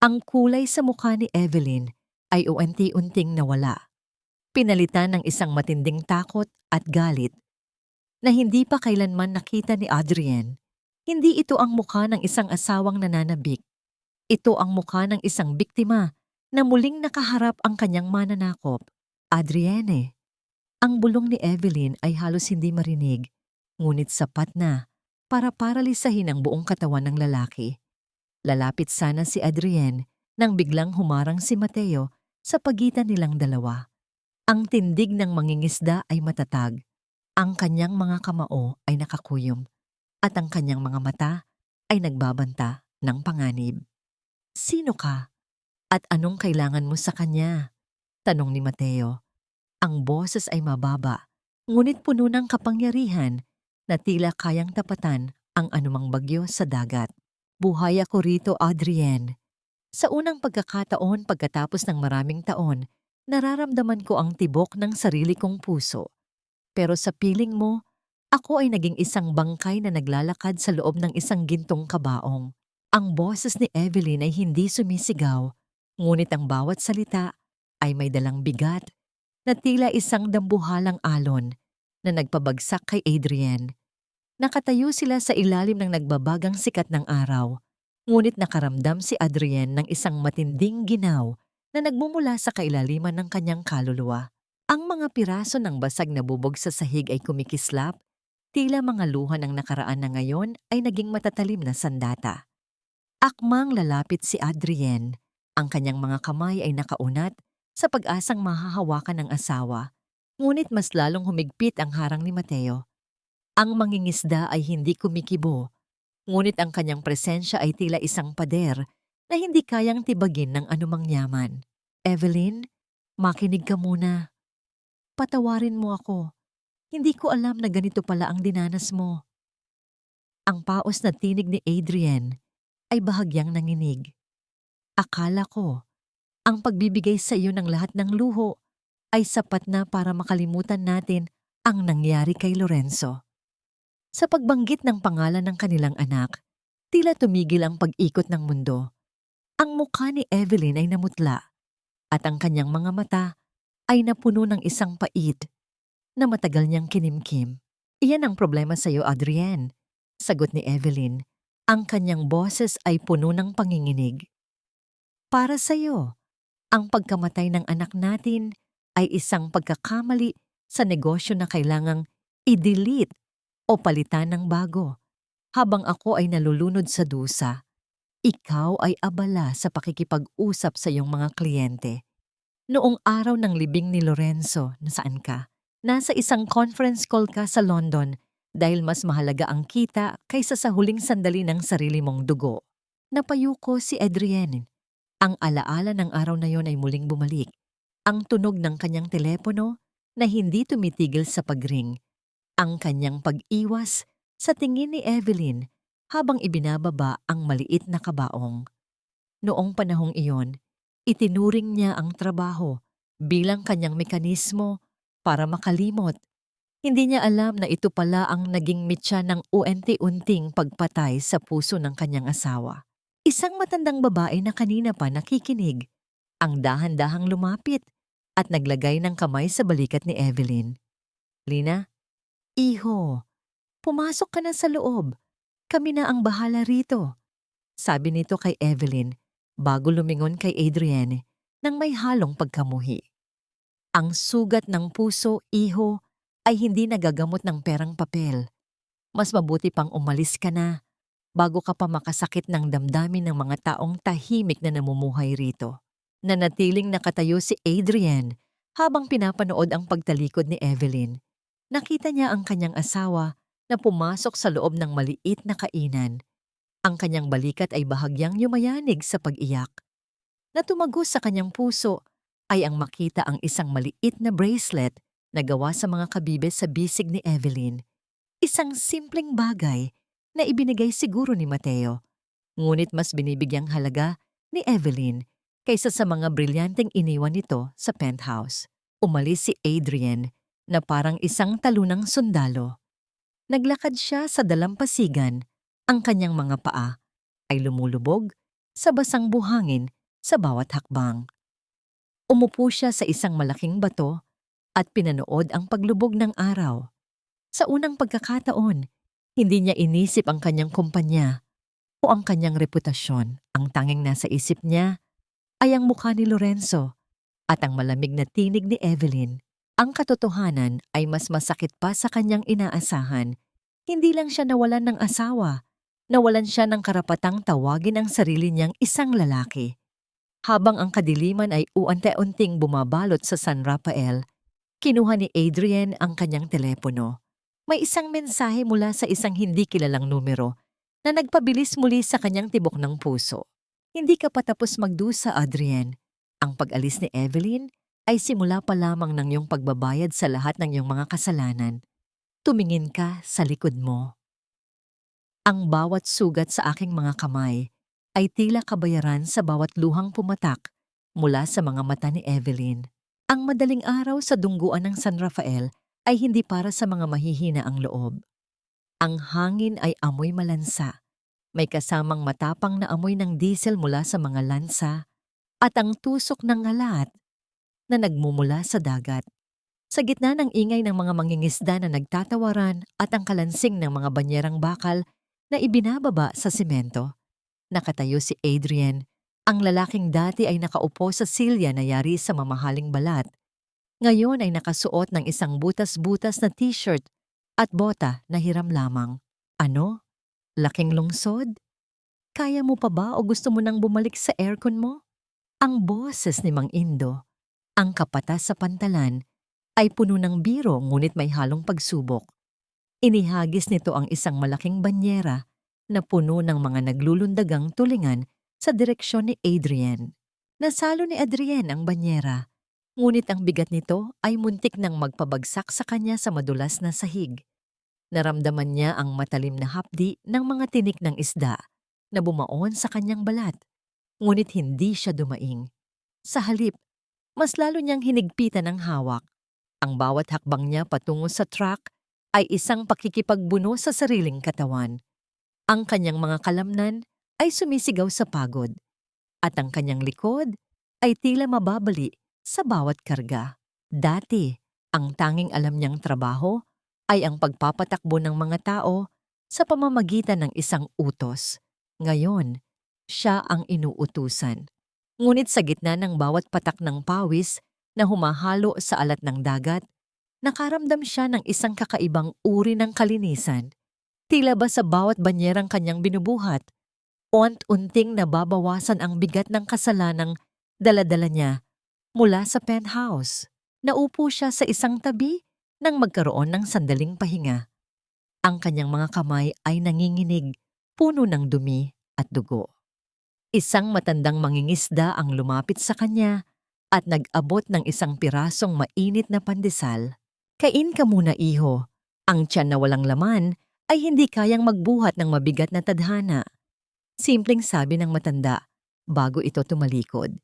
S1: Ang kulay sa mukha ni Evelyn ay unti-unting nawala, pinalitan ng isang matinding takot at galit na hindi pa kailanman nakita ni Adrienne. Hindi ito ang mukha ng isang asawang nananabik. Ito ang mukha ng isang biktima na muling nakaharap ang kanyang mananakop. Adrienne. Ang bulong ni Evelyn ay halos hindi marinig, ngunit sapat na para paralisahin ang buong katawan ng lalaki. Lalapit sana si Adrienne nang biglang humarang si Mateo sa pagitan nilang dalawa. Ang tindig ng mangingisda ay matatag, ang kanyang mga kamao ay nakakuyom, at ang kanyang mga mata ay nagbabanta ng panganib. Sino ka? At anong kailangan mo sa kanya? Tanong ni Mateo. Ang boses ay mababa, ngunit puno ng kapangyarihan na tila kayang tapatan ang anumang bagyo sa dagat. Buhay ako rito, Adrienne. Sa unang pagkakataon pagkatapos ng maraming taon, nararamdaman ko ang tibok ng sarili kong puso. Pero sa piling mo, ako ay naging isang bangkay na naglalakad sa loob ng isang gintong kabaong. Ang boses ni Evelyn ay hindi sumisigaw, ngunit ang bawat salita ay may dalang bigat na tila isang dambuhalang alon na nagpabagsak kay Adrienne. Nakatayo sila sa ilalim ng nagbabagang sikat ng araw, ngunit nakaramdam si Adrienne ng isang matinding ginaw na nagmumula sa kailaliman ng kanyang kaluluwa. Ang mga piraso ng basag na bubog sa sahig ay kumikislap, tila mga luha ng nakaraan na ngayon ay naging matatalim na sandata. Akmang lalapit si Adrienne, ang kanyang mga kamay ay nakaunat sa pag-asang mahahawakan ng asawa, ngunit mas lalong humigpit ang harang ni Mateo. Ang mangingisda ay hindi kumikibo, ngunit ang kanyang presensya ay tila isang pader na hindi kayang tibagin ng anumang yaman. Evelyn, makinig ka muna. Patawarin mo ako. Hindi ko alam na ganito pala ang dinanas mo. Ang paos na tinig ni Adrienne ay bahagyang nanginig. Akala ko, ang pagbibigay sa iyo ng lahat ng luho ay sapat na para makalimutan natin ang nangyari kay Lorenzo. Sa pagbanggit ng pangalan ng kanilang anak, tila tumigil ang pag-ikot ng mundo. Ang mukha ni Evelyn ay namutla at ang kanyang mga mata ay napuno ng isang pait na matagal niyang kinimkim. Iyan ang problema sa iyo, Adrienne, sagot ni Evelyn. Ang kanyang boses ay puno ng panginginig. Para sa iyo, ang pagkamatay ng anak natin ay isang pagkakamali sa negosyo na kailangang i-delete o palitan ng bago. Habang ako ay nalulunod sa dusa, ikaw ay abala sa pakikipag-usap sa iyong mga kliyente. Noong araw ng libing ni Lorenzo, nasaan ka? Nasa isang conference call ka sa London dahil mas mahalaga ang kita kaysa sa huling sandali ng sarili mong dugo. Napayuko si Adrienne. Ang alaala ng araw na yon ay muling bumalik. Ang tunog ng kanyang telepono na hindi tumitigil sa pagring. Ang kanyang pag-iwas sa tingin ni Evelyn habang ibinababa ang maliit na kabaong. Noong panahong iyon, itinuring niya ang trabaho bilang kanyang mekanismo para makalimot. Hindi niya alam na ito pala ang naging mitya ng unti-unting pagpatay sa puso ng kanyang asawa. Isang matandang babae na kanina pa nakikinig, ang dahan-dahang lumapit at naglagay ng kamay sa balikat ni Evelyn. Lina, iho, pumasok ka na sa loob. Kami na ang bahala rito. Sabi nito kay Evelyn bago lumingon kay Adrienne nang may halong pagkamuhi. Ang sugat ng puso, iho, ay hindi nagagamot ng perang papel. Mas mabuti pang umalis ka na bago ka pa makasakit ng damdamin ng mga taong tahimik na namumuhay rito. Nanatiling nakatayo si Adrienne habang pinapanood ang pagtalikod ni Evelyn. Nakita niya ang kanyang asawa na pumasok sa loob ng maliit na kainan. Ang kanyang balikat ay bahagyang yumayanig sa pag-iyak. Natumagos sa kanyang puso ay ang makita ang isang maliit na bracelet na gawa sa mga kabibes sa bisig ni Evelyn. Isang simpleng bagay na ibinigay siguro ni Mateo, ngunit mas binibigyang halaga ni Evelyn kaysa sa mga brilyanteng iniwan nito sa penthouse. Umalis si Adrienne na parang isang talunang sundalo. Naglakad siya sa dalampasigan, ang kanyang mga paa ay lumulubog sa basang buhangin sa bawat hakbang. Umupo siya sa isang malaking bato at pinanood ang paglubog ng araw. Sa unang pagkakataon, hindi niya inisip ang kanyang kumpanya o ang kanyang reputasyon. Ang tanging nasa isip niya ay ang mukha ni Lorenzo at ang malamig na tinig ni Evelyn. Ang katotohanan ay mas masakit pa sa kanyang inaasahan. Hindi lang siya nawalan ng asawa, nawalan siya ng karapatang tawagin ang sarili niyang isang lalaki. Habang ang kadiliman ay uunti-unting bumabalot sa San Rafael, kinuha ni Adrian ang kanyang telepono. May isang mensahe mula sa isang hindi kilalang numero na nagpabilis muli sa kanyang tibok ng puso. Hindi ka pa tapos magdusa, Adrian. Ang pag-alis ni Evelyn ay simula pa lamang ng iyong pagbabayad sa lahat ng iyong mga kasalanan. Tumingin ka sa likod mo. Ang bawat sugat sa aking mga kamay ay tila kabayaran sa bawat luhang pumatak mula sa mga mata ni Evelyn. Ang madaling araw sa dungguan ng San Rafael ay hindi para sa mga mahihina ang loob. Ang hangin ay amoy malansa. May kasamang matapang na amoy ng diesel mula sa mga lansa at ang tusok ng alat na nagmumula sa dagat. Sa gitna ng ingay ng mga mangingisda na nagtatawaran at ang kalansing ng mga banyerang bakal na ibinababa sa simento, nakatayo si Adrian, ang lalaking dati ay nakaupo sa silya na yari sa mamahaling balat. Ngayon ay nakasuot ng isang butas-butas na t-shirt at bota na hiram lamang. Ano? Laking lungsod? Kaya mo pa ba o gusto mo nang bumalik sa aircon mo? Ang boses ni Mang Indo, ang kapatas sa pantalan, ay puno ng biro ngunit may halong pagsubok. Inihagis nito ang isang malaking banyera na puno ng mga naglulundagang tulingan sa direksyon ni Adrian. Nasalo ni Adrian ang banyera, ngunit ang bigat nito ay muntik nang magpabagsak sa kanya sa madulas na sahig. Naramdaman niya ang matalim na hapdi ng mga tinik ng isda na bumaon sa kanyang balat, ngunit hindi siya dumaing. Sa halip, mas lalo niyang hinigpitan ang hawak. Ang bawat hakbang niya patungo sa truck ay isang pakikipagbuno sa sariling katawan. Ang kanyang mga kalamnan ay sumisigaw sa pagod, at ang kanyang likod ay tila mababali sa bawat karga. Dati, ang tanging alam niyang trabaho ay ang pagpapatakbo ng mga tao sa pamamagitan ng isang utos. Ngayon, siya ang inuutusan. Ngunit sa gitna ng bawat patak ng pawis na humahalo sa alat ng dagat, nakaramdam siya ng isang kakaibang uri ng kalinisan. Tila ba sa bawat banyerang kanyang binubuhat, unting nababawasan ang bigat ng kasalanang dala-dala niya mula sa penthouse. Naupo siya sa isang tabi nang magkaroon ng sandaling pahinga. Ang kanyang mga kamay ay nanginginig, puno ng dumi at dugo. Isang matandang mangingisda ang lumapit sa kanya at nag-abot ng isang pirasong mainit na pandesal. Kain ka muna, iho. Ang tiyan na walang laman ay hindi kayang magbuhat ng mabigat na tadhana. Simpleng sabi ng matanda bago ito tumalikod.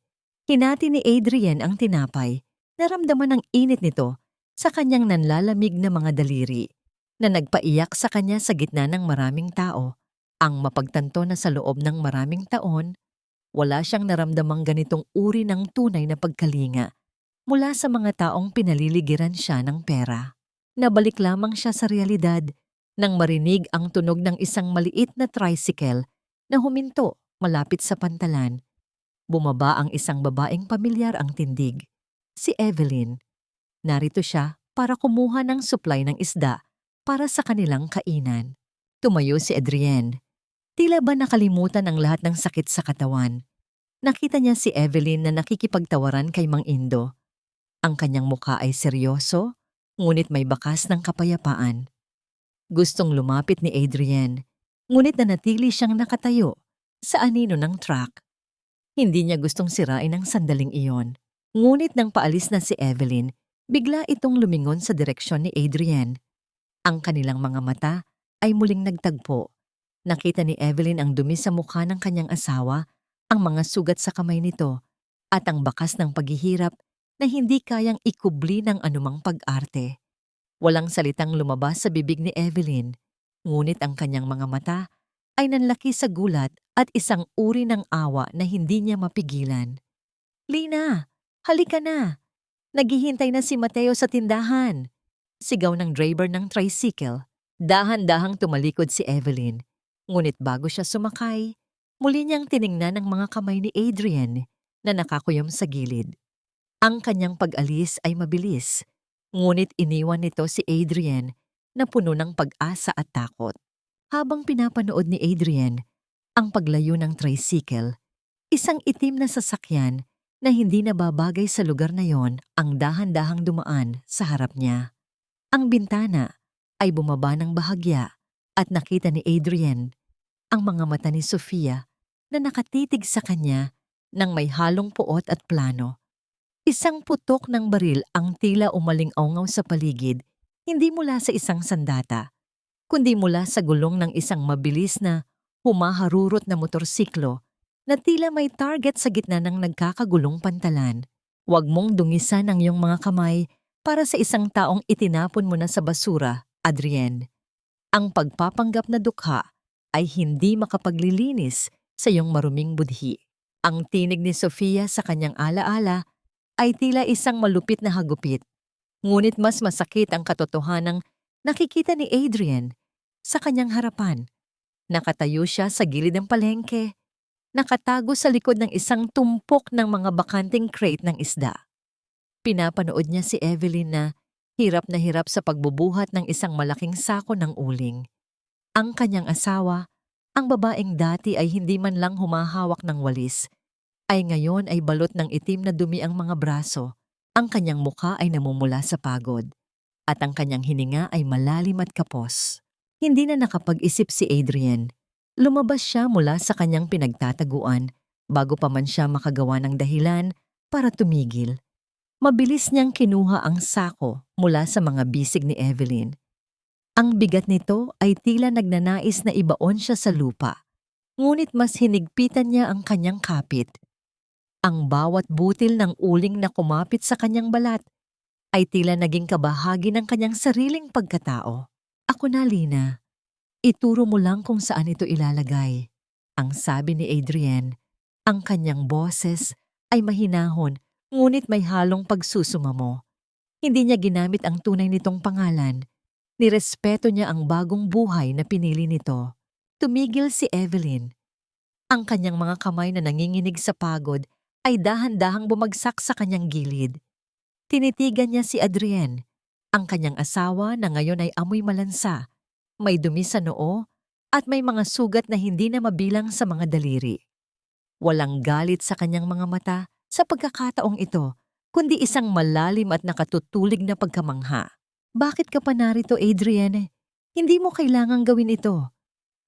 S1: Hinati ni Adrian ang tinapay. Naramdaman ang init nito sa kanyang nanlalamig na mga daliri na nagpaiyak sa kanya sa gitna ng maraming tao. Ang mapagtanto na sa loob ng maraming taon, wala siyang naramdamang ganitong uri ng tunay na pagkalinga mula sa mga taong pinaliligiran siya ng pera. Nabalik lamang siya sa realidad nang marinig ang tunog ng isang maliit na tricycle na huminto malapit sa pantalan. Bumaba ang isang babaeng pamilyar ang tindig, si Evelyn. Narito siya para kumuha ng supply ng isda para sa kanilang kainan. Tumayo si Adrienne. Tila ba nakalimutan ang lahat ng sakit sa katawan. Nakita niya si Evelyn na nakikipagtawaran kay Mang Indo. Ang kanyang mukha ay seryoso, ngunit may bakas ng kapayapaan. Gustong lumapit ni Adrienne, ngunit nanatili siyang nakatayo sa anino ng truck. Hindi niya gustong sirain ang sandaling iyon. Ngunit nang paalis na si Evelyn, bigla itong lumingon sa direksyon ni Adrienne. Ang kanilang mga mata ay muling nagtagpo. Nakita ni Evelyn ang dumi sa mukha ng kanyang asawa, ang mga sugat sa kamay nito, at ang bakas ng paghihirap na hindi kayang ikubli ng anumang pag-arte. Walang salitang lumabas sa bibig ni Evelyn, ngunit ang kanyang mga mata ay nanlaki sa gulat at isang uri ng awa na hindi niya mapigilan. "Lina, halika na! Naghihintay na si Mateo sa tindahan!" Sigaw ng driver ng tricycle. Dahan-dahang tumalikod si Evelyn. Ngunit bago siya sumakay, muli niyang tiningnan ang mga kamay ni Adrian. na nakakuyom sa gilid. Ang kanyang pag-alis ay mabilis, ngunit iniwan nito si Adrian na puno ng pag-asa at takot. Habang pinapanood ni Adrian ang paglayo ng tricycle, isang itim na sasakyan na hindi nababagay sa lugar na yon ang dahan-dahang dumaan sa harap niya. Ang bintana ay bumaba ng bahagya at nakita ni Adrian ang mga mata ni Sofia na nakatitig sa kanya ng may halong puot at plano. Isang putok ng baril ang tila umaling-awngaw sa paligid, hindi mula sa isang sandata, kundi mula sa gulong ng isang mabilis na humaharurot na motorsiklo na tila may target sa gitna ng nagkakagulong pantalan. Huwag mong dungisan ang iyong mga kamay para sa isang taong itinapon mo na sa basura, Adrienne. Ang pagpapanggap na dukha ay hindi makapaglilinis sa iyong maruming budhi. Ang tinig ni Sofia sa kanyang alaala ay tila isang malupit na hagupit. Ngunit mas masakit ang katotohanang nakikita ni Adrian sa kanyang harapan. Nakatayo siya sa gilid ng palengke, nakatago sa likod ng isang tumpok ng mga bakanting crate ng isda. Pinapanood niya si Evelyn na hirap sa pagbubuhat ng isang malaking sako ng uling. Ang kanyang asawa, ang babaeng dati ay hindi man lang humahawak ng walis, ay ngayon ay balot ng itim na dumi ang mga braso. Ang kanyang mukha ay namumula sa pagod, at ang kanyang hininga ay malalim at kapos. Hindi na nakapag-isip si Adrian. Lumabas siya mula sa kanyang pinagtataguan bago pa man siya makagawa ng dahilan para tumigil. Mabilis niyang kinuha ang sako mula sa mga bisig ni Evelyn. Ang bigat nito ay tila nagnanais na ibaon siya sa lupa, ngunit mas hinigpitan niya ang kanyang kapit. Ang bawat butil ng uling na kumapit sa kanyang balat ay tila naging kabahagi ng kanyang sariling pagkatao. Ako na, Lina. Ituro mo lang kung saan ito ilalagay. Ang sabi ni Adrian, ang kanyang boses ay mahinahon ngunit may halong pagsusumamo. Hindi niya ginamit ang tunay nitong pangalan. Nirespeto niya ang bagong buhay na pinili nito. Tumigil si Evelyn. Ang kanyang mga kamay na nanginginig sa pagod ay dahan-dahang bumagsak sa kanyang gilid. Tinitigan niya si Adrienne, ang kanyang asawa na ngayon ay amoy malansa, may dumi sa noo at may mga sugat na hindi na mabilang sa mga daliri. Walang galit sa kanyang mga mata sa pagkakataong ito, kundi isang malalim at nakatutulig na pagkamangha. Bakit ka pa narito, Adrienne? Hindi mo kailangang gawin ito.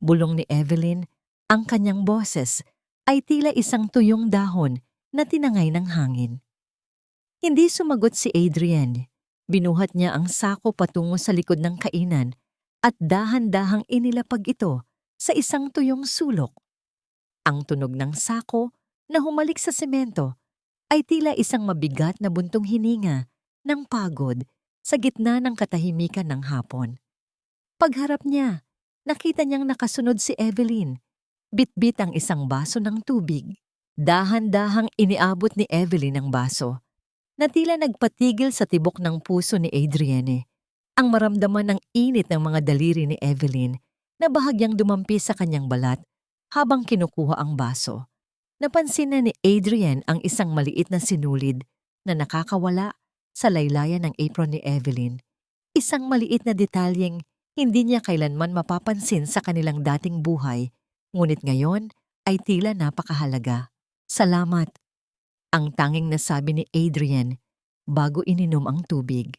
S1: Bulong ni Evelyn, ang kanyang boses ay tila isang tuyong dahon na tinangay ng hangin. Hindi sumagot si Adrienne. Binuhat niya ang sako patungo sa likod ng kainan at dahan-dahang inilapag ito sa isang tuyong sulok. Ang tunog ng sako na humalik sa semento ay tila isang mabigat na buntong hininga ng pagod sa gitna ng katahimikan ng hapon. Pagharap niya, nakita niyang nakasunod si Evelyn. Bitbit ang isang baso ng tubig. Dahan-dahang iniabot ni Evelyn ang baso, na tila nagpatigil sa tibok ng puso ni Adrienne. Ang maramdaman ng init ng mga daliri ni Evelyn na bahagyang dumampi sa kanyang balat habang kinukuha ang baso. Napansin na ni Adrienne ang isang maliit na sinulid na nakakawala sa laylayan ng apron ni Evelyn. Isang maliit na detalyeng hindi niya kailanman mapapansin sa kanilang dating buhay, ngunit ngayon ay tila napakahalaga. Salamat, ang tanging nasabi ni Adrian bago ininom ang tubig.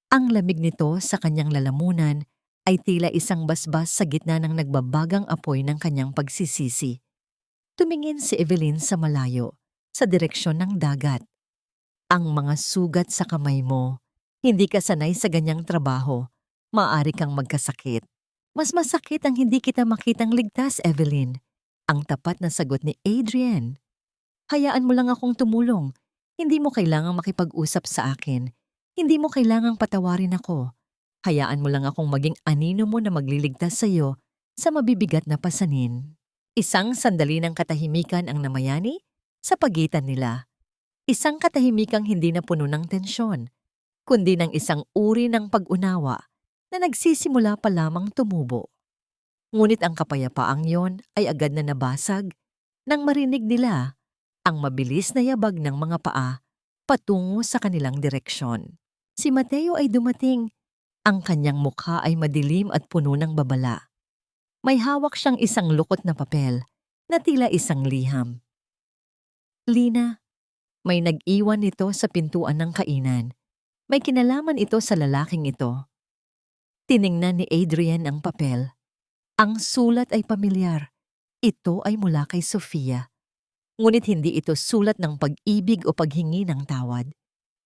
S1: Ang lamig nito sa kanyang lalamunan ay tila isang basbas sa gitna ng nagbabagang apoy ng kanyang pagsisisi. Tumingin si Evelyn sa malayo, sa direksyon ng dagat. Ang mga sugat sa kamay mo, hindi ka sanay sa ganyang trabaho, maaari kang magkasakit. Mas masakit ang hindi kita makitang ligtas, Evelyn. Ang tapat na sagot ni Adrian. Hayaan mo lang akong tumulong. Hindi mo kailangang makipag-usap sa akin. Hindi mo kailangang patawarin ako. Hayaan mo lang akong maging anino mo na magliligtas sa iyo sa mabibigat na pasanin. Isang sandali ng katahimikan ang namayani sa pagitan nila. Isang katahimikang hindi na puno ng tensyon, kundi ng isang uri ng pag-unawa na nagsisimula pa lamang tumubo. Ngunit ang kapayapaang yon ay agad na nabasag nang marinig nila ang mabilis na yabag ng mga paa patungo sa kanilang direksyon. Si Mateo ay dumating. Ang kanyang mukha ay madilim at puno ng babala. May hawak siyang isang lukot na papel na tila isang liham. Lina, may nag-iwan nito sa pintuan ng kainan. May kinalaman ito sa lalaking ito. Tiningnan ni Adrian ang papel. Ang sulat ay pamilyar. Ito ay mula kay Sofia. Ngunit hindi ito sulat ng pag-ibig o paghingi ng tawad.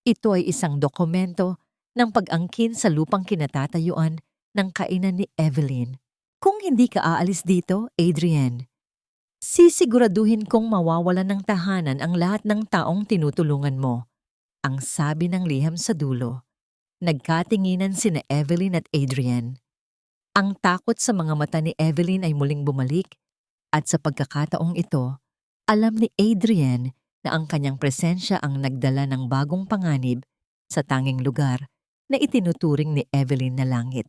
S1: Ito ay isang dokumento ng pag-angkin sa lupang kinatatayuan ng kainan ni Evelyn. Kung hindi ka aalis dito, Adrian, sisiguraduhin kong mawawalan ng tahanan ang lahat ng taong tinutulungan mo. Ang sabi ng liham sa dulo. Nagkatinginan sina Evelyn at Adrian. Ang takot sa mga mata ni Evelyn ay muling bumalik at sa pagkakataong ito, alam ni Adrian na ang kanyang presensya ang nagdala ng bagong panganib sa tanging lugar na itinuturing ni Evelyn na langit.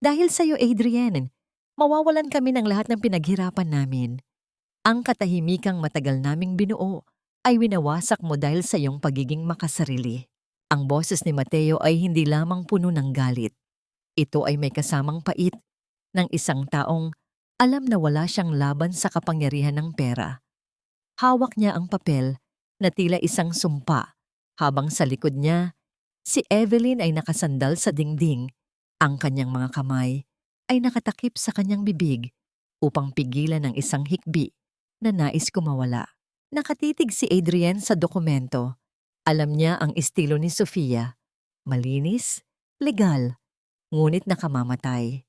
S1: Dahil sa iyo, Adrian, mawawalan kami ng lahat ng pinaghirapan namin. Ang katahimikang matagal naming binuo ay winawasak mo dahil sa iyong pagiging makasarili. Ang boses ni Mateo ay hindi lamang puno ng galit. Ito ay may kasamang pait ng isang taong alam na wala siyang laban sa kapangyarihan ng pera. Hawak niya ang papel na tila isang sumpa, habang sa likod niya, si Evelyn ay nakasandal sa dingding. Ang kanyang mga kamay ay nakatakip sa kanyang bibig upang pigilan ang isang hikbi na nais kumawala. Nakatitig si Adrian sa dokumento. Alam niya ang estilo ni Sofia. Malinis, legal, ngunit nakamamatay.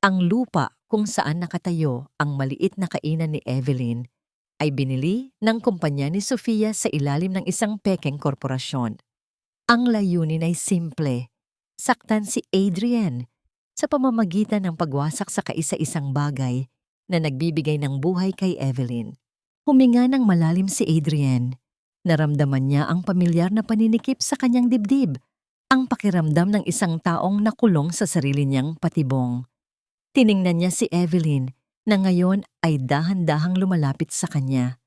S1: Ang lupa kung saan nakatayo ang maliit na kainan ni Evelyn ay binili ng kumpanya ni Sofia sa ilalim ng isang pekeng korporasyon. Ang layunin ay simple, saktan si Adrian sa pamamagitan ng pagwasak sa kaisa-isang bagay na nagbibigay ng buhay kay Evelyn. Huminga ng malalim si Adrian. Naramdaman niya ang pamilyar na paninikip sa kanyang dibdib, ang pakiramdam ng isang taong nakulong sa sarili niyang patibong. Tiningnan niya si Evelyn na ngayon ay dahan-dahang lumalapit sa kanya.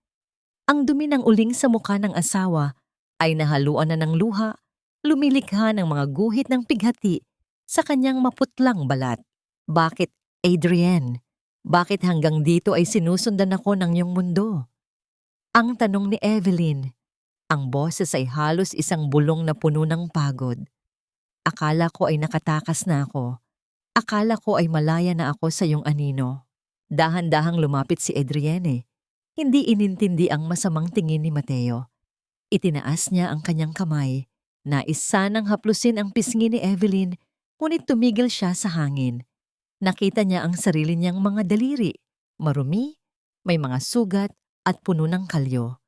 S1: Ang dumi ng uling sa mukha ng asawa ay nahaluan na ng luha, lumilikha ng mga guhit ng pighati sa kanyang maputlang balat. Bakit, Adrian? Bakit hanggang dito ay sinusundan ako ng iyong mundo? Ang tanong ni Evelyn. Ang boses ay halos isang bulong na puno ng pagod. Akala ko ay nakatakas na ako. Akala ko ay malaya na ako sa iyong anino. Dahan-dahang lumapit si Adrienne. Hindi inintindi ang masamang tingin ni Mateo. Itinaas niya ang kanyang kamay. Nais sanang haplusin ang pisngi ni Evelyn, ngunit tumigil siya sa hangin. Nakita niya ang sarili niyang mga daliri. Marumi, may mga sugat at puno ng kalyo.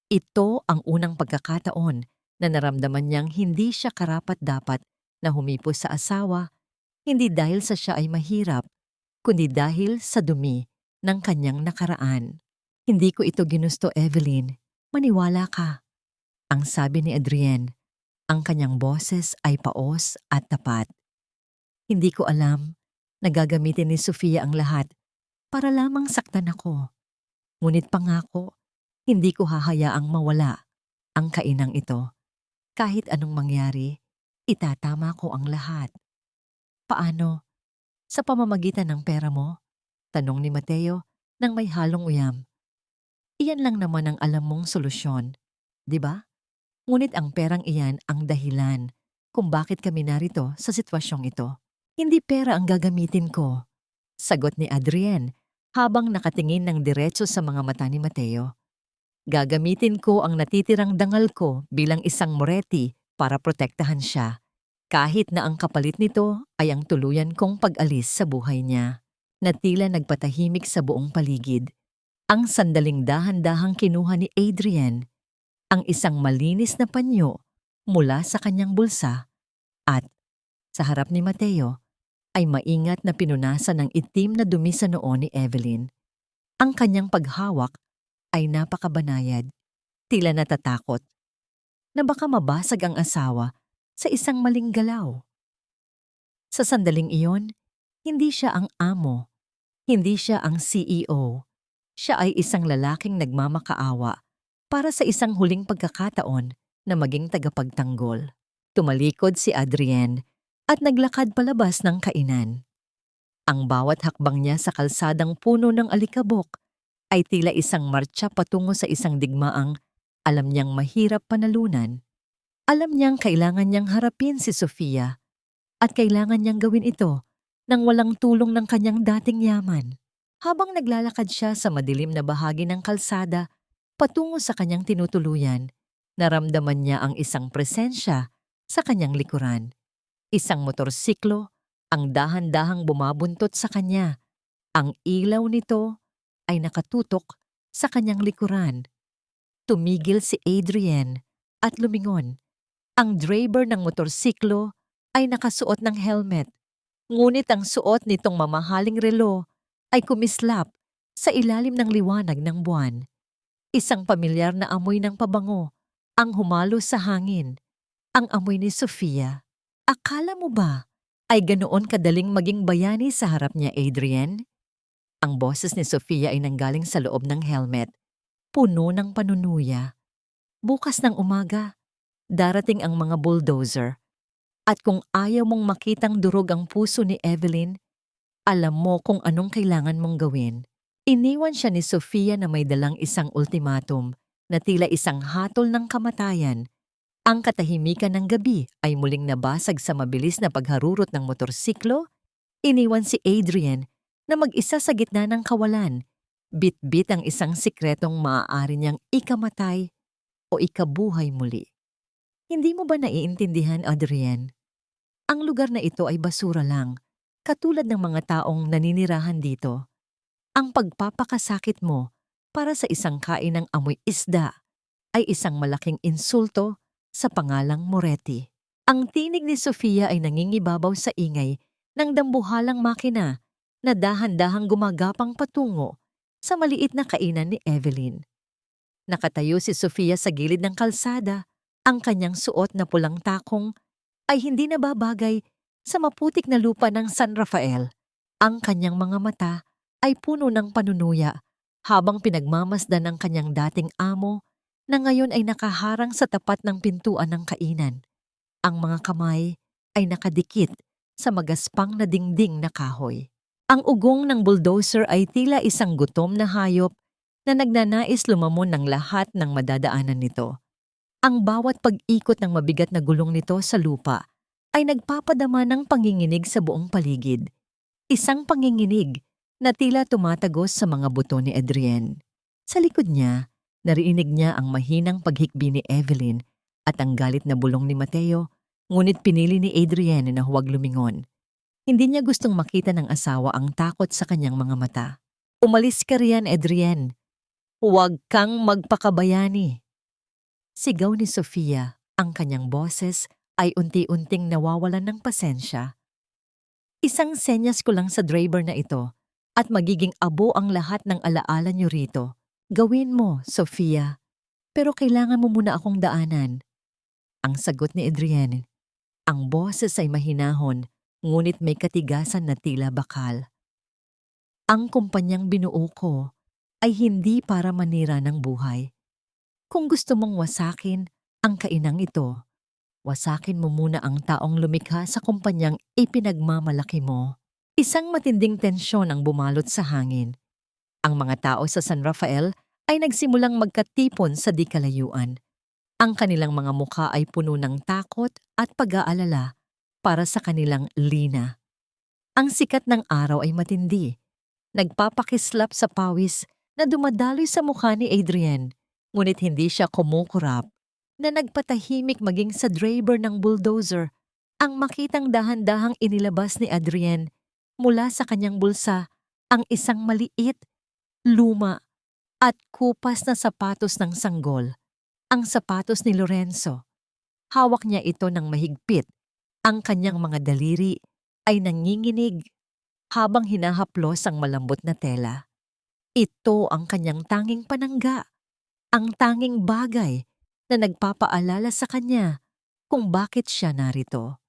S1: Ito ang unang pagkakataon na naramdaman niyang hindi siya karapat-dapat na humipos sa asawa, hindi dahil sa siya ay mahirap, kundi dahil sa dumi ng kanyang nakaraan. Hindi ko ito ginusto, Evelyn. Maniwala ka. Ang sabi ni Adrienne, ang kanyang boses ay paos at tapat. Hindi ko alam na gagamitin ni Sofia ang lahat para lamang saktan ako. Ngunit pangako, hindi ko hahayaang mawala ang kainang ito. Kahit anong mangyari, itatama ko ang lahat. Paano? Sa pamamagitan ng pera mo? Tanong ni Mateo nang may halong uyam. Iyan lang naman ang alam mong solusyon, di ba? Ngunit ang perang iyan ang dahilan kung bakit kami narito sa sitwasyong ito. Hindi pera ang gagamitin ko, sagot ni Adrienne habang nakatingin ng diretso sa mga mata ni Mateo. Gagamitin ko ang natitirang dangal ko bilang isang Moretti para protektahan siya, kahit na ang kapalit nito ay ang tuluyan kong pag-alis sa buhay niya, na tila nagpatahimik sa buong paligid. Ang sandaling dahan-dahang kinuha ni Adrienne ang isang malinis na panyo mula sa kanyang bulsa at, sa harap ni Mateo, ay maingat na pinunasan ng itim na dumi sa noo ni Evelyn. Ang kanyang paghawak ay napakabanayad, tila natatakot, na baka mabasag ang asawa sa isang maling galaw. Sa sandaling iyon, hindi siya ang amo, hindi siya ang CEO. Siya ay isang lalaking nagmamakaawa para sa isang huling pagkakataon na maging tagapagtanggol. Tumalikod si Adrienne at naglakad palabas ng kainan. Ang bawat hakbang niya sa kalsadang puno ng alikabok ay tila isang martsa patungo sa isang digmaang alam niyang mahirap panalunan. Alam niyang kailangan niyang harapin si Sofia at kailangan niyang gawin ito nang walang tulong ng kanyang dating yaman. Habang naglalakad siya sa madilim na bahagi ng kalsada patungo sa kanyang tinutuluyan, naramdaman niya ang isang presensya sa kanyang likuran. Isang motorsiklo ang dahan-dahang bumabuntot sa kanya. Ang ilaw nito ay nakatutok sa kanyang likuran. Tumigil si Adrienne at lumingon. Ang driver ng motorsiklo ay nakasuot ng helmet, ngunit ang suot nitong mamahaling relo ay kumislap sa ilalim ng liwanag ng buwan. Isang pamilyar na amoy ng pabango ang humalo sa hangin, ang amoy ni Sofia. Akala mo ba ay ganoon kadaling maging bayani sa harap niya, Adrienne? Ang boses ni Sofia ay nanggaling sa loob ng helmet, puno ng panunuya. Bukas ng umaga, darating ang mga bulldozer. At kung ayaw mong makitang durog ang puso ni Evelyn, alam mo kung anong kailangan mong gawin. Iniwan siya ni Sofia na may dalang isang ultimatum na tila isang hatol ng kamatayan. Ang katahimikan ng gabi ay muling nabasag sa mabilis na pagharurot ng motorsiklo. Iniwan si Adrienne na mag-isa sa gitna ng kawalan. Bit-bit ang isang sikretong maaari niyang ikamatay o ikabuhay muli. Hindi mo ba naiintindihan, Adrienne? Ang lugar na ito ay basura lang, katulad ng mga taong naninirahan dito. Ang pagpapakasakit mo para sa isang kain ng amoy isda ay isang malaking insulto sa pangalang Moretti. Ang tinig ni Sofia ay nangingibabaw sa ingay ng dambuhalang makina na dahan-dahang gumagapang patungo sa maliit na kainan ni Evelyn. Nakatayo si Sofia sa gilid ng kalsada. Ang kanyang suot na pulang takong ay hindi nababagay sa maputik na lupa ng San Rafael. Ang kanyang mga mata ay puno ng panunuya habang pinagmamasdan ng kanyang dating amo na ngayon ay nakaharang sa tapat ng pintuan ng kainan. Ang mga kamay ay nakadikit sa magaspang na dingding na kahoy. Ang ugong ng bulldozer ay tila isang gutom na hayop na nagnanais lumamon ng lahat ng madadaanan nito. Ang bawat pag-ikot ng mabigat na gulong nito sa lupa ay nagpapadama ng panginginig sa buong paligid. Isang panginginig na tila tumatagos sa mga buto ni Adrienne. Sa likod niya, narinig niya ang mahinang paghikbi ni Evelyn at ang galit na bulong ni Mateo, ngunit pinili ni Adrienne na huwag lumingon. Hindi niya gustong makita ng asawa ang takot sa kanyang mga mata. Umalis ka riyan, Adrienne. Huwag kang magpakabayani. Sigaw ni Sofia, ang kanyang boses ay unti-unting nawawalan ng pasensya. Isang senyas ko lang sa driver na ito at magiging abo ang lahat ng alaala niyo rito. Gawin mo, Sofia, pero kailangan mo muna akong daanan. Ang sagot ni Adrienne. Ang boses ay mahinahon, ngunit may katigasan na tila bakal. Ang kumpanyang binuo ko ay hindi para manira ng buhay. Kung gusto mong wasakin ang kainang ito, wasakin mo muna ang taong lumikha sa kumpanyang ipinagmamalaki mo. Isang matinding tensyon ang bumalot sa hangin. Ang mga tao sa San Rafael ay nagsimulang magkatipon sa di-kalayuan. Ang kanilang mga mukha ay puno ng takot at pag-aalala para sa kanilang Lina. Ang sikat ng araw ay matindi, nagpapakislap sa pawis na dumadaloy sa mukha ni Adrienne. Ngunit hindi siya kumukurap na nagpatahimik maging sa driver ng bulldozer ang makitang dahan-dahang inilabas ni Adrienne mula sa kanyang bulsa ang isang maliit, luma at kupas na sapatos ng sanggol. Ang sapatos ni Lorenzo. Hawak niya ito ng mahigpit. Ang kanyang mga daliri ay nanginginig habang hinahaplos ang malambot na tela. Ito ang kanyang tanging panangga. Ang tanging bagay na nagpapaalala sa kanya kung bakit siya narito.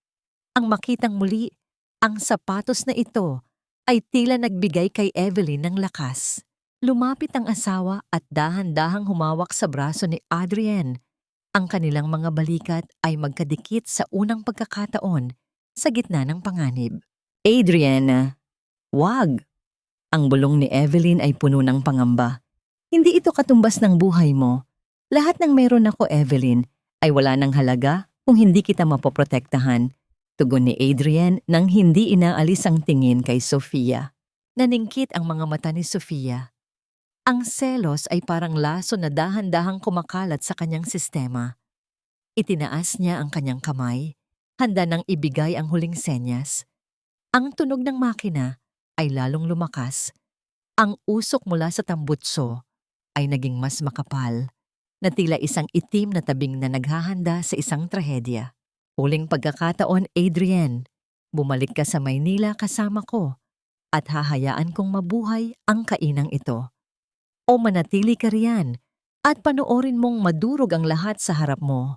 S1: Ang makitang muli, ang sapatos na ito ay tila nagbigay kay Evelyn ng lakas. Lumapit ang asawa at dahan-dahang humawak sa braso ni Adrian. Ang kanilang mga balikat ay magkadikit sa unang pagkakataon sa gitna ng panganib. Adrian, wag! Ang bulong ni Evelyn ay puno ng pangamba. Hindi ito katumbas ng buhay mo. Lahat ng meron ako, Evelyn, ay wala ng halaga kung hindi kita mapoprotektahan. Tugon ni Adrian nang hindi inaalis ang tingin kay Sofia. Naningkit ang mga mata ni Sofia. Ang selos ay parang laso na dahan-dahang kumakalat sa kanyang sistema. Itinaas niya ang kanyang kamay, handa nang ibigay ang huling senyas. Ang tunog ng makina ay lalong lumakas. Ang usok mula sa tambutso ay naging mas makapal, na tila isang itim na tabing na naghahanda sa isang trahedya. Huling pagkakataon, Adrian, bumalik ka sa Maynila kasama ko at hahayaan kong mabuhay ang kainang ito. O manatili ka riyan at panoorin mong madurog ang lahat sa harap mo.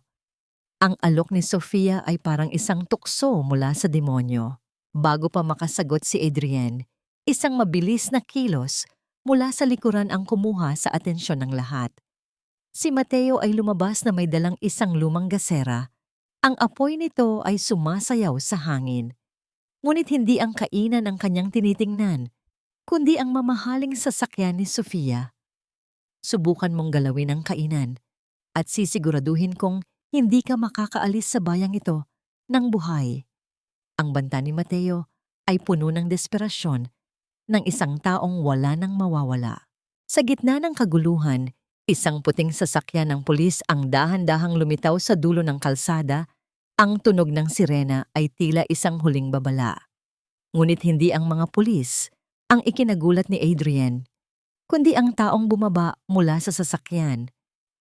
S1: Ang alok ni Sofia ay parang isang tukso mula sa demonyo. Bago pa makasagot si Adrian, isang mabilis na kilos mula sa likuran ang kumuha sa atensyon ng lahat. Si Mateo ay lumabas na may dalang isang lumang gasera. Ang apoy nito ay sumasayaw sa hangin. Ngunit hindi ang kainan ang kanyang tinitingnan, kundi ang mamahaling sasakyan ni Sofia. Subukan mong galawin ang kainan at sisiguraduhin kong hindi ka makakaalis sa bayang ito ng buhay. Ang banta ni Mateo ay puno ng desperasyon ng isang taong wala nang mawawala. Sa gitna ng kaguluhan, isang puting sasakyan ng pulis ang dahan-dahang lumitaw sa dulo ng kalsada. Ang tunog ng sirena ay tila isang huling babala. Ngunit hindi ang mga pulis ang ikinagulat ni Adrian, kundi ang taong bumaba mula sa sasakyan,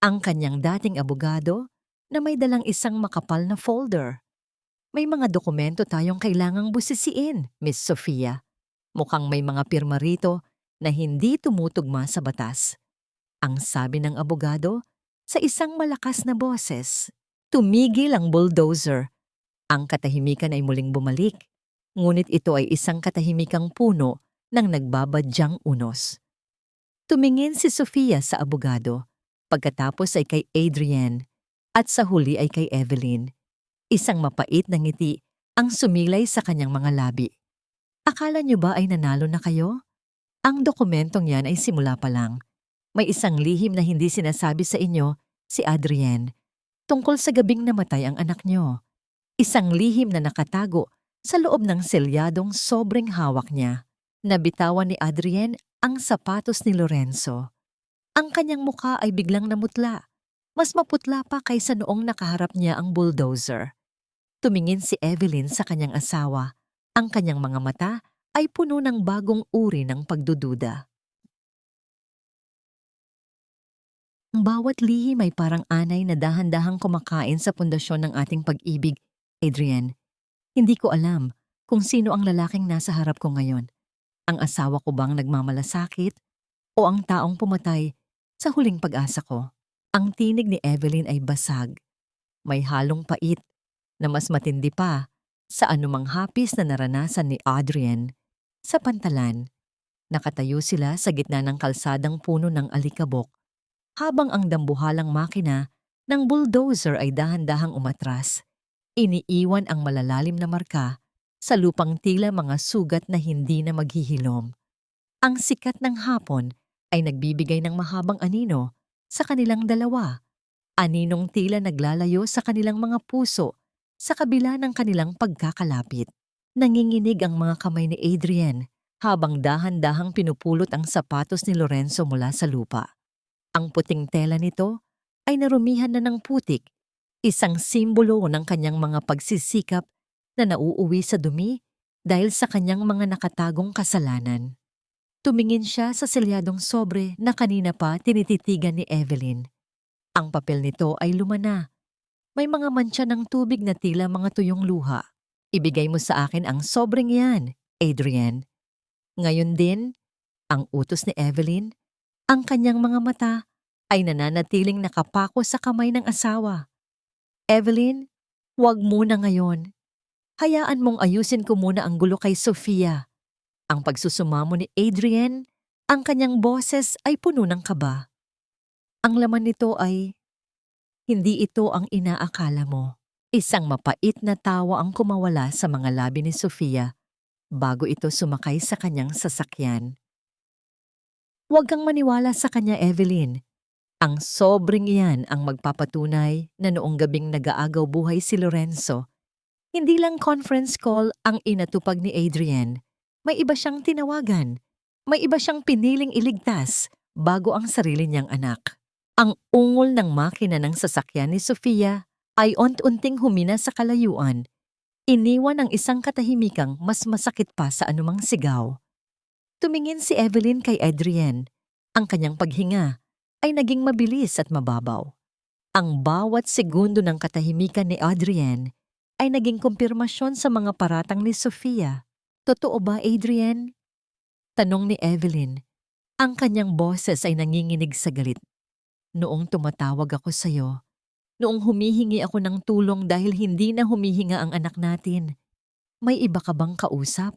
S1: ang kanyang dating abogado na may dalang isang makapal na folder. May mga dokumento tayong kailangang busisiin, Miss Sofia. Mukhang may mga pirma rito na hindi tumutugma sa batas. Ang sabi ng abogado sa isang malakas na boses. Tumigil ang bulldozer. Ang katahimikan ay muling bumalik, ngunit ito ay isang katahimikang puno ng nagbabadyang unos. Tumingin si Sofia sa abogado, pagkatapos ay kay Adrian, at sa huli ay kay Evelyn. Isang mapait na ngiti ang sumilay sa kanyang mga labi. Akala niyo ba ay nanalo na kayo? Ang dokumentong yan ay simula pa lang. May isang lihim na hindi sinasabi sa inyo, si Adrian, tungkol sa gabing namatay ang anak niyo. Isang lihim na nakatago sa loob ng selyadong sobrang hawak niya. Nabitawan ni Adrian ang sapatos ni Lorenzo. Ang kanyang mukha ay biglang namutla. Mas maputla pa kaysa noong nakaharap niya ang bulldozer. Tumingin si Evelyn sa kanyang asawa. Ang kanyang mga mata ay puno ng bagong uri ng pagdududa. Ang bawat lihim ay parang anay na dahan-dahang kumakain sa pundasyon ng ating pag-ibig, Adrian. Hindi ko alam kung sino ang lalaking nasa harap ko ngayon. Ang asawa ko bang nagmamalasakit o ang taong pumatay sa huling pag-asa ko? Ang tinig ni Evelyn ay basag. May halong pait na mas matindi pa sa anumang hapis na naranasan ni Adrian. Sa pantalan, nakatayo sila sa gitna ng kalsadang puno ng alikabok habang ang dambuhalang makina ng bulldozer ay dahan-dahang umatras. Iniiwan ang malalalim na marka sa lupang tila mga sugat na hindi na maghihilom. Ang sikat ng hapon ay nagbibigay ng mahabang anino sa kanilang dalawa. Aninong tila naglalayo sa kanilang mga puso sa kabila ng kanilang pagkakalapit. Nanginginig ang mga kamay ni Adrian habang dahan-dahang pinupulot ang sapatos ni Lorenzo mula sa lupa. Ang puting tela nito ay narumihan na ng putik, isang simbolo ng kanyang mga pagsisikap na nauuwi sa dumi dahil sa kanyang mga nakatagong kasalanan. Tumingin siya sa selyadong sobre na kanina pa tinititigan ni Evelyn. Ang papel nito ay lumana. May mga mantsa ng tubig na tila mga tuyong luha. Ibigay mo sa akin ang sobreng yan, Adrian. Ngayon din, ang utos ni Evelyn, ang kanyang mga mata ay nananatiling nakapako sa kamay ng asawa. Evelyn, huwag muna ngayon. Hayaan mong ayusin ko muna ang gulo kay Sofia. Ang pagsusumamo ni Adrian Ang kanyang boses ay puno ng kaba. Ang laman nito ay, hindi ito ang inaakala mo. Isang mapait na tawa ang kumawala sa mga labi ni Sofia bago ito sumakay sa kanyang sasakyan. Huwag kang maniwala sa kanya, Evelyn. Ang sobrang iyan ang magpapatunay na noong gabing nag-aagaw buhay si Lorenzo, hindi lang conference call ang inatupag ni Adrian. May iba siyang tinawagan. May iba siyang piniling iligtas bago ang sarili niyang anak. Ang ungol ng makina ng sasakyan ni Sofia ay unti-unting humina sa kalayuan. Iniwan ang isang katahimikang mas masakit pa sa anumang sigaw. Tumingin si Evelyn kay Adrian. Ang kanyang paghinga ay naging mabilis at mababaw. Ang bawat segundo ng katahimikan ni Adrian ay naging kumpirmasyon sa mga paratang ni Sofia. Totoo ba, Adrian? Tanong ni Evelyn. Ang kanyang boses ay nanginginig sa galit. Noong tumatawag ako sa'yo, noong humihingi ako ng tulong dahil hindi na humihinga ang anak natin, may iba ka bang kausap?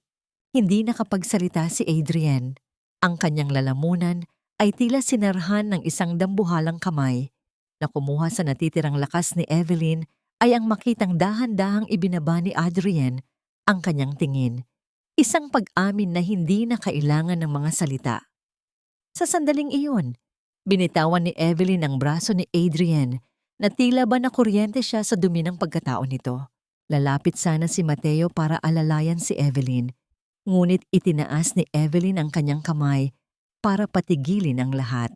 S1: Hindi nakapagsalita si Adrian. Ang kanyang lalamunan ay tila sinarhan ng isang dambuhalang kamay na kumuha sa natitirang lakas ni Evelyn ay ang makitang dahan-dahang ibinaba ni Adrian ang kanyang tingin. Isang pag-amin na hindi na kailangan ng mga salita. Sa sandaling iyon, binitawan ni Evelyn ang braso ni Adrian na tila ba nakuryente siya sa dumi ng pagkatao nito. Lalapit sana si Mateo para alalayan si Evelyn, ngunit itinaas ni Evelyn ang kanyang kamay para patigilin ang lahat.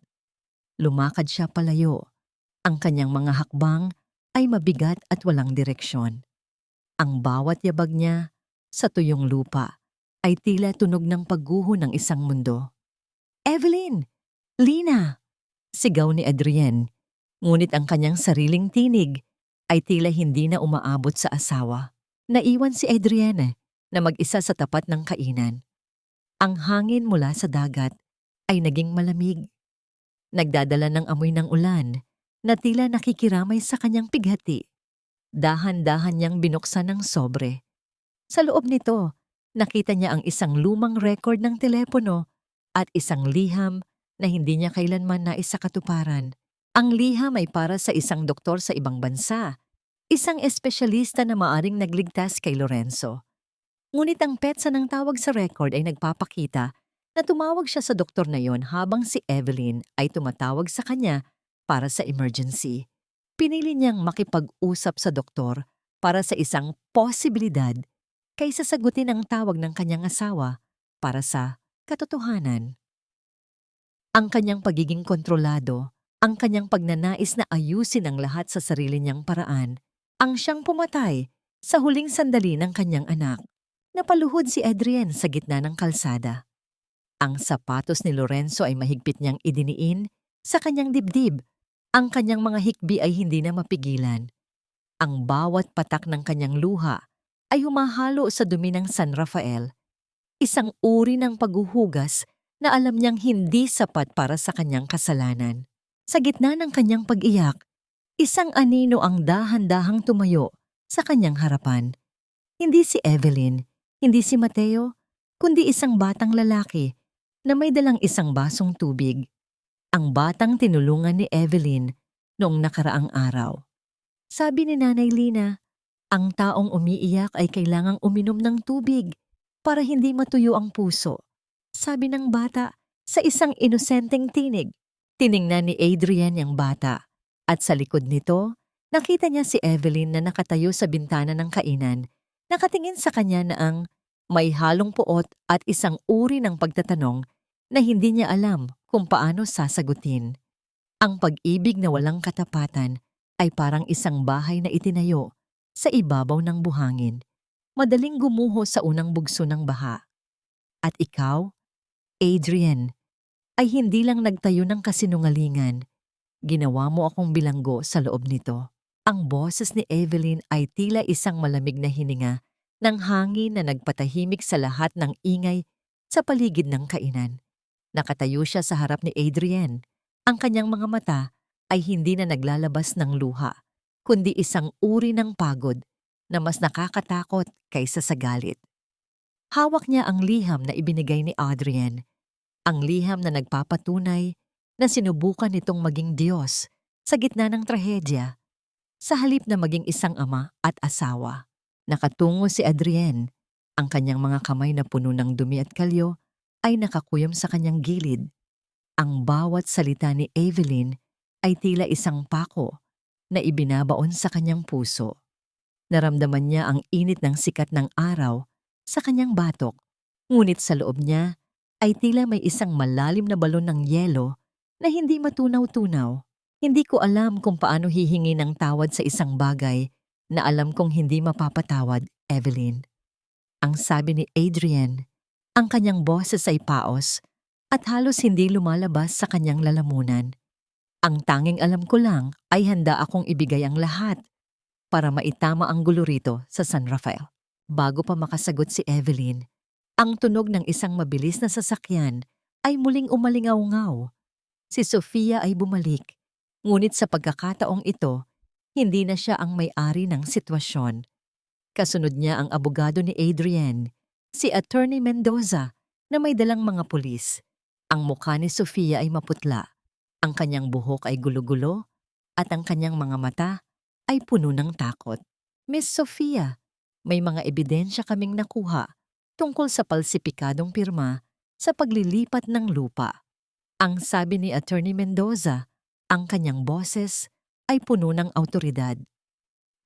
S1: Lumakad siya palayo. Ang kanyang mga hakbang ay mabigat at walang direksyon. Ang bawat yabag niya sa tuyong lupa ay tila tunog ng pagguho ng isang mundo. Evelyn! Lina! Sigaw ni Adrian, ngunit ang kanyang sariling tinig ay tila hindi na umaabot sa asawa. Naiwan si Adriana na mag-isa sa tapat ng kainan. Ang hangin mula sa dagat ay naging malamig. Nagdadala ng amoy ng ulan na tila nakikiramay sa kanyang pighati. Dahan-dahan niyang binuksan ng sobre. Sa loob nito, nakita niya ang isang lumang record ng telepono at isang liham na hindi niya kailanman naisakatuparan. Ang liham ay para sa isang doktor sa ibang bansa, isang espesyalista na maaring nagligtas kay Lorenzo. Ngunit ang petsa ng tawag sa record ay nagpapakita na tumawag siya sa doktor na yon habang si Evelyn ay tumatawag sa kanya para sa emergency. Pinili niyang makipag-usap sa doktor para sa isang posibilidad kaysa sagutin ang tawag ng kanyang asawa para sa katotohanan. Ang kanyang pagiging kontrolado, ang kanyang pagnanais na ayusin ang lahat sa sarili niyang paraan, ang siyang pumatay sa huling sandali ng kanyang anak. Napaluhod si Adrian sa gitna ng kalsada. Ang sapatos ni Lorenzo ay mahigpit niyang idiniin sa kanyang dibdib. Ang kanyang mga hikbi ay hindi na mapigilan. Ang bawat patak ng kanyang luha ay humahalo sa dumi ng San Rafael, isang uri ng paghuhugas na alam niyang hindi sapat para sa kanyang kasalanan. Sa gitna ng kanyang pag-iyak, isang anino ang dahan-dahang tumayo sa kanyang harapan. Hindi si Evelyn, hindi si Mateo, kundi isang batang lalaki na may dalang isang basong tubig. Ang batang tinulungan ni Evelyn noong nakaraang araw. Sabi ni Nanay Lina, ang taong umiiyak ay kailangang uminom ng tubig para hindi matuyo ang puso. Sabi ng bata sa isang inosenteng tinig. Tiningnan ni Adrian ang bata at sa likod nito, nakita niya si Evelyn na nakatayo sa bintana ng kainan, nakatingin sa kanya na ang may halong puot at isang uri ng pagtatanong na hindi niya alam kung paano sasagutin. Ang pag-ibig na walang katapatan ay parang isang bahay na itinayo sa ibabaw ng buhangin, madaling gumuho sa unang bugso ng baha. At ikaw, Adrian, ay hindi lang nagtayo ng kasinungalingan. Ginawa mo akong bilanggo sa loob nito. Ang boses ni Evelyn ay tila isang malamig na hininga ng hangin na nagpatahimik sa lahat ng ingay sa paligid ng kainan. Nakatayo siya sa harap ni Adrian. Ang kanyang mga mata ay hindi na naglalabas ng luha, kundi isang uri ng pagod na mas nakakatakot kaysa sa galit. Hawak niya ang liham na ibinigay ni Adrian. Ang liham na nagpapatunay na sinubukan nitong maging Diyos sa gitna ng trahedya sa halip na maging isang ama at asawa. Nakatungo si Adrienne, ang kanyang mga kamay na puno ng dumi at kalyo ay nakakuyom sa kanyang gilid. Ang bawat salita ni Evelyn ay tila isang pako na ibinabaon sa kanyang puso. Naramdaman niya ang init ng sikat ng araw sa kanyang batok, ngunit sa loob niya ay tila may isang malalim na balon ng yelo na hindi matunaw-tunaw. Hindi ko alam kung paano hihingi ng tawad sa isang bagay na alam kong hindi mapapatawad, Evelyn. Ang sabi ni Adrienne, ang kanyang boses ay paos at halos hindi lumalabas sa kanyang lalamunan. Ang tanging alam ko lang ay handa akong ibigay ang lahat para maitama ang gulo rito sa San Rafael. Bago pa makasagot si Evelyn, ang tunog ng isang mabilis na sasakyan ay muling umalingaw-ngaw. Si Sofia ay bumalik, ngunit sa pagkakataong ito, hindi na siya ang may-ari ng sitwasyon. Kasunod niya ang abogado ni Adrienne, si Attorney Mendoza, na may dalang mga pulis. Ang mukha ni Sofia ay maputla, ang kanyang buhok ay gulo-gulo, at ang kanyang mga mata ay puno ng takot. Miss Sofia, may mga ebidensya kaming nakuha tungkol sa palsipikadong pirma sa paglilipat ng lupa. Ang sabi ni Attorney Mendoza, ang kanyang boses ay puno ng awtoridad.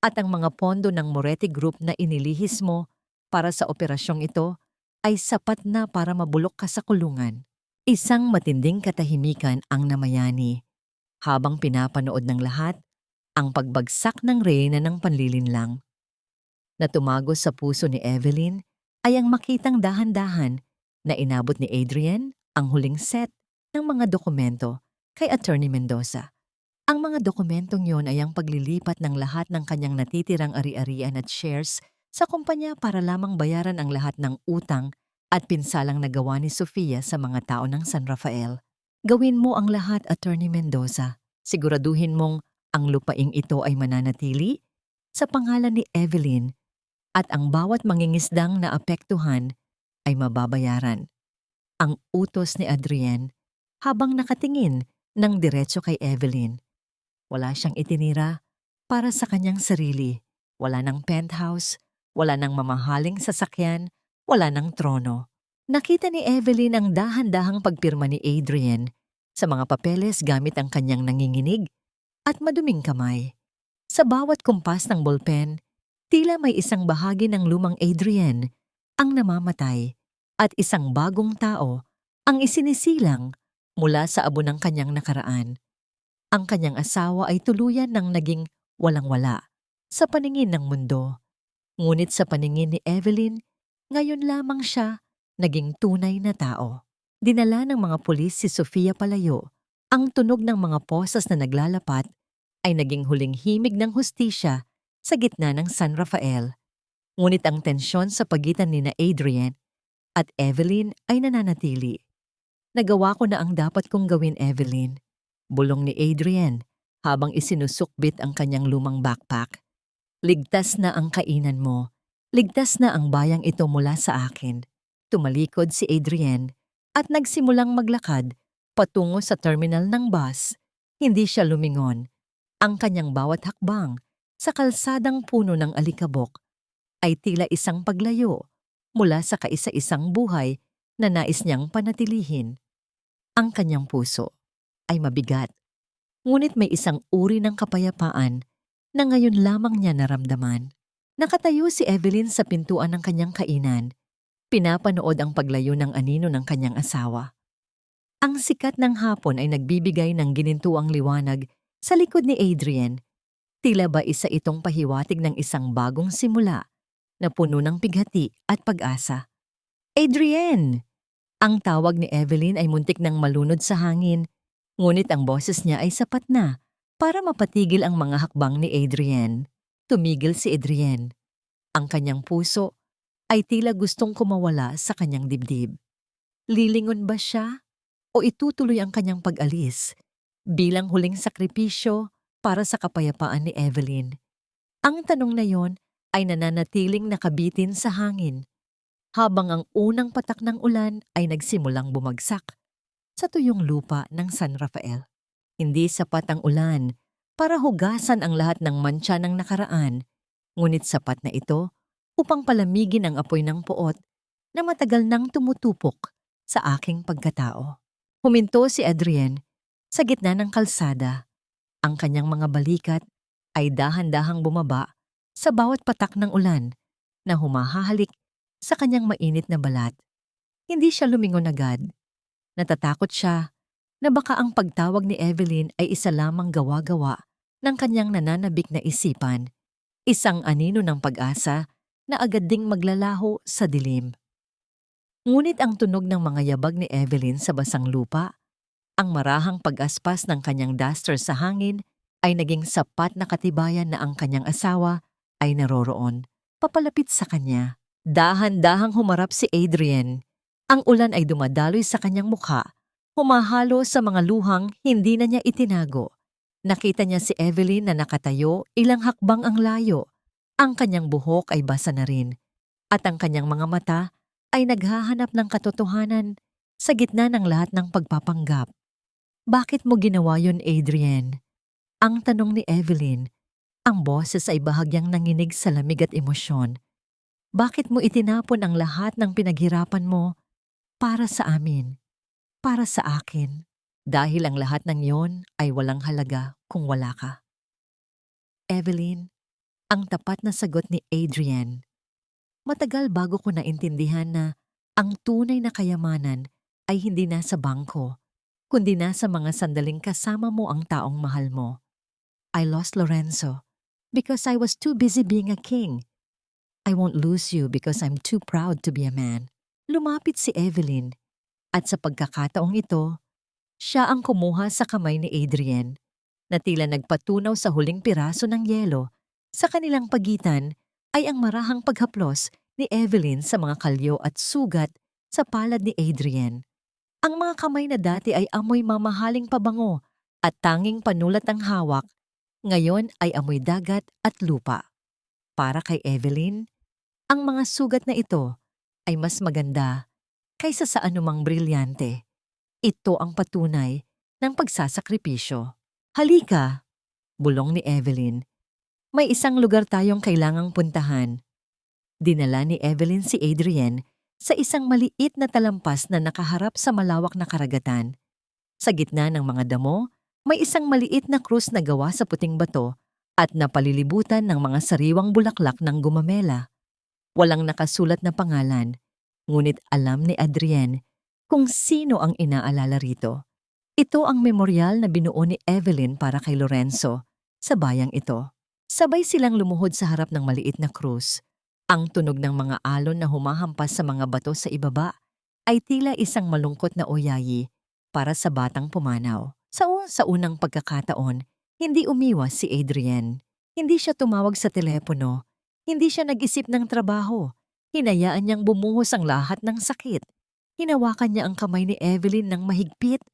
S1: At ang mga pondo ng Moretti Group na inilihis mo para sa operasyong ito ay sapat na para mabulok ka sa kulungan. Isang matinding katahimikan ang namayani habang pinapanood ng lahat ang pagbagsak ng reyna ng panlilinlang. Na tumagos sa puso ni Evelyn ay ang makitang dahan-dahan na inabot ni Adrienne ang huling set ng mga dokumento kay Attorney Mendoza. Ang mga dokumentong yon ay ang paglilipat ng lahat ng kanyang natitirang ari-arian at shares sa kumpanya para lamang bayaran ang lahat ng utang at pinsalang nagawa ni Sofia sa mga tao ng San Rafael. Gawin mo ang lahat, Attorney Mendoza. Siguraduhin mong ang lupaing ito ay mananatili sa pangalan ni Evelyn at ang bawat mangingisdang naapektuhan ay mababayaran. Ang utos ni Adrienne habang nakatingin ng diretso kay Evelyn. Wala siyang itinira para sa kanyang sarili. Wala ng penthouse, wala ng mamahaling sasakyan, wala ng trono. Nakita ni Evelyn ang dahan-dahang pagpirma ni Adrienne sa mga papeles gamit ang kanyang nanginginig at maduming kamay. Sa bawat kumpas ng ballpen, tila may isang bahagi ng lumang Adrienne ang namamatay at isang bagong tao ang isinisilang mula sa abo ng kanyang nakaraan. Ang kanyang asawa ay tuluyan ng naging walang-wala sa paningin ng mundo. Ngunit sa paningin ni Evelyn, ngayon lamang siya naging tunay na tao. Dinala ng mga pulis si Sofia palayo. Ang tunog ng mga posas na naglalapat ay naging huling himig ng hustisya sa gitna ng San Rafael. Ngunit ang tensyon sa pagitan ni na Adrienne at Evelyn ay nananatili. Nagawa ko na ang dapat kong gawin, Evelyn. Bulong ni Adrienne habang isinusukbit ang kanyang lumang backpack. Ligtas na ang kainan mo. Ligtas na ang bayang ito mula sa akin. Tumalikod si Adrienne at nagsimulang maglakad patungo sa terminal ng bus. Hindi siya lumingon. Ang kanyang bawat hakbang sa kalsadang puno ng alikabok ay tila isang paglayo mula sa kaisa-isang buhay na nais niyang panatilihin. Ang kanyang puso ay mabigat, ngunit may isang uri ng kapayapaan na ngayon lamang niya naramdaman. Nakatayo si Evelyn sa pintuan ng kanyang kainan, pinapanood ang paglayo ng anino ng kanyang asawa. Ang sikat ng hapon ay nagbibigay ng ginintuang liwanag sa likod ni Adrienne. Tila ba isa itong pahiwatig ng isang bagong simula na puno ng pighati at pag-asa. Adrienne! Ang tawag ni Evelyn ay muntik ng malunod sa hangin, ngunit ang boses niya ay sapat na para mapatigil ang mga hakbang ni Adrienne. Tumigil si Adrienne. Ang kanyang puso ay tila gustong kumawala sa kanyang dibdib. Lilingon ba siya o itutuloy ang kanyang pag-alis bilang huling sakripisyo para sa kapayapaan ni Evelyn? Ang tanong na yon ay nananatiling nakabitin sa hangin habang ang unang patak ng ulan ay nagsimulang bumagsak sa tuyong lupa ng San Rafael. Hindi sapat ang ulan para hugasan ang lahat ng mantsa ng nakaraan, ngunit sapat na ito upang palamigin ang apoy ng puot na matagal nang tumutupok sa aking pagkatao. Huminto si Adrienne sa gitna ng kalsada. Ang kanyang mga balikat ay dahan-dahang bumaba sa bawat patak ng ulan na humahahalik sa kanyang mainit na balat. Hindi siya lumingon agad. Natatakot siya na baka ang pagtawag ni Evelyn ay isa lamang gawa-gawa ng kanyang nananabik na isipan, isang anino ng pag-asa na agad ding maglalaho sa dilim. Ngunit ang tunog ng mga yabag ni Evelyn sa basang lupa, ang marahang pag-aspas ng kanyang duster sa hangin ay naging sapat na katibayan na ang kanyang asawa ay naroroon, papalapit sa kanya. Dahan-dahang humarap si Adrienne. Ang ulan ay dumadaloy sa kanyang mukha, humahalo sa mga luhang hindi na niya itinago. Nakita niya si Evelyn na nakatayo ilang hakbang ang layo. Ang kanyang buhok ay basa na rin, at ang kanyang mga mata ay naghahanap ng katotohanan sa gitna ng lahat ng pagpapanggap. Bakit mo ginawa yon, Adrienne? Ang tanong ni Evelyn. Ang boses ay bahagyang nanginig sa lamig at emosyon. Bakit mo itinapon ang lahat ng pinaghirapan mo para sa amin, para sa akin? Dahil ang lahat ng yon ay walang halaga kung wala ka. Evelyn, ang tapat na sagot ni Adrienne. Matagal bago ko naintindihan na ang tunay na kayamanan ay hindi nasa bangko, kundi nasa mga sandaling kasama mo ang taong mahal mo. I lost Lorenzo because I was too busy being a king. I won't lose you because I'm too proud to be a man. Lumapit si Evelyn, at sa pagkakataong ito, siya ang kumuha sa kamay ni Adrienne, na tila nagpatunaw sa huling piraso ng yelo. Sa kanilang pagitan ay ang marahang paghaplos ni Evelyn sa mga kalyo at sugat sa palad ni Adrienne. Ang mga kamay na dati ay amoy mamahaling pabango at tanging panulat ang hawak, ngayon ay amoy dagat at lupa. Para kay Evelyn, ang mga sugat na ito ay mas maganda kaysa sa anumang brilyante. Ito ang patunay ng pagsasakripisyo. Halika, bulong ni Evelyn. May isang lugar tayong kailangang puntahan. Dinala ni Evelyn si Adrienne sa isang maliit na talampas na nakaharap sa malawak na karagatan. Sa gitna ng mga damo, may isang maliit na krus na gawa sa puting bato at napalilibutan ng mga sariwang bulaklak ng gumamela. Walang nakasulat na pangalan, ngunit alam ni Adrienne kung sino ang inaalala rito. Ito ang memoryal na binuo ni Evelyn para kay Lorenzo sa bayang ito. Sabay silang lumuhod sa harap ng maliit na krus. Ang tunog ng mga alon na humahampas sa mga bato sa ibaba ay tila isang malungkot na oyayi para sa batang pumanaw. Sa unang pagkakataon, hindi umiwas si Adrienne. Hindi siya tumawag sa telepono. Hindi siya nag-isip ng trabaho. Hinayaan niyang bumuhos ang lahat ng sakit. Hinawakan niya ang kamay ni Evelyn ng mahigpit.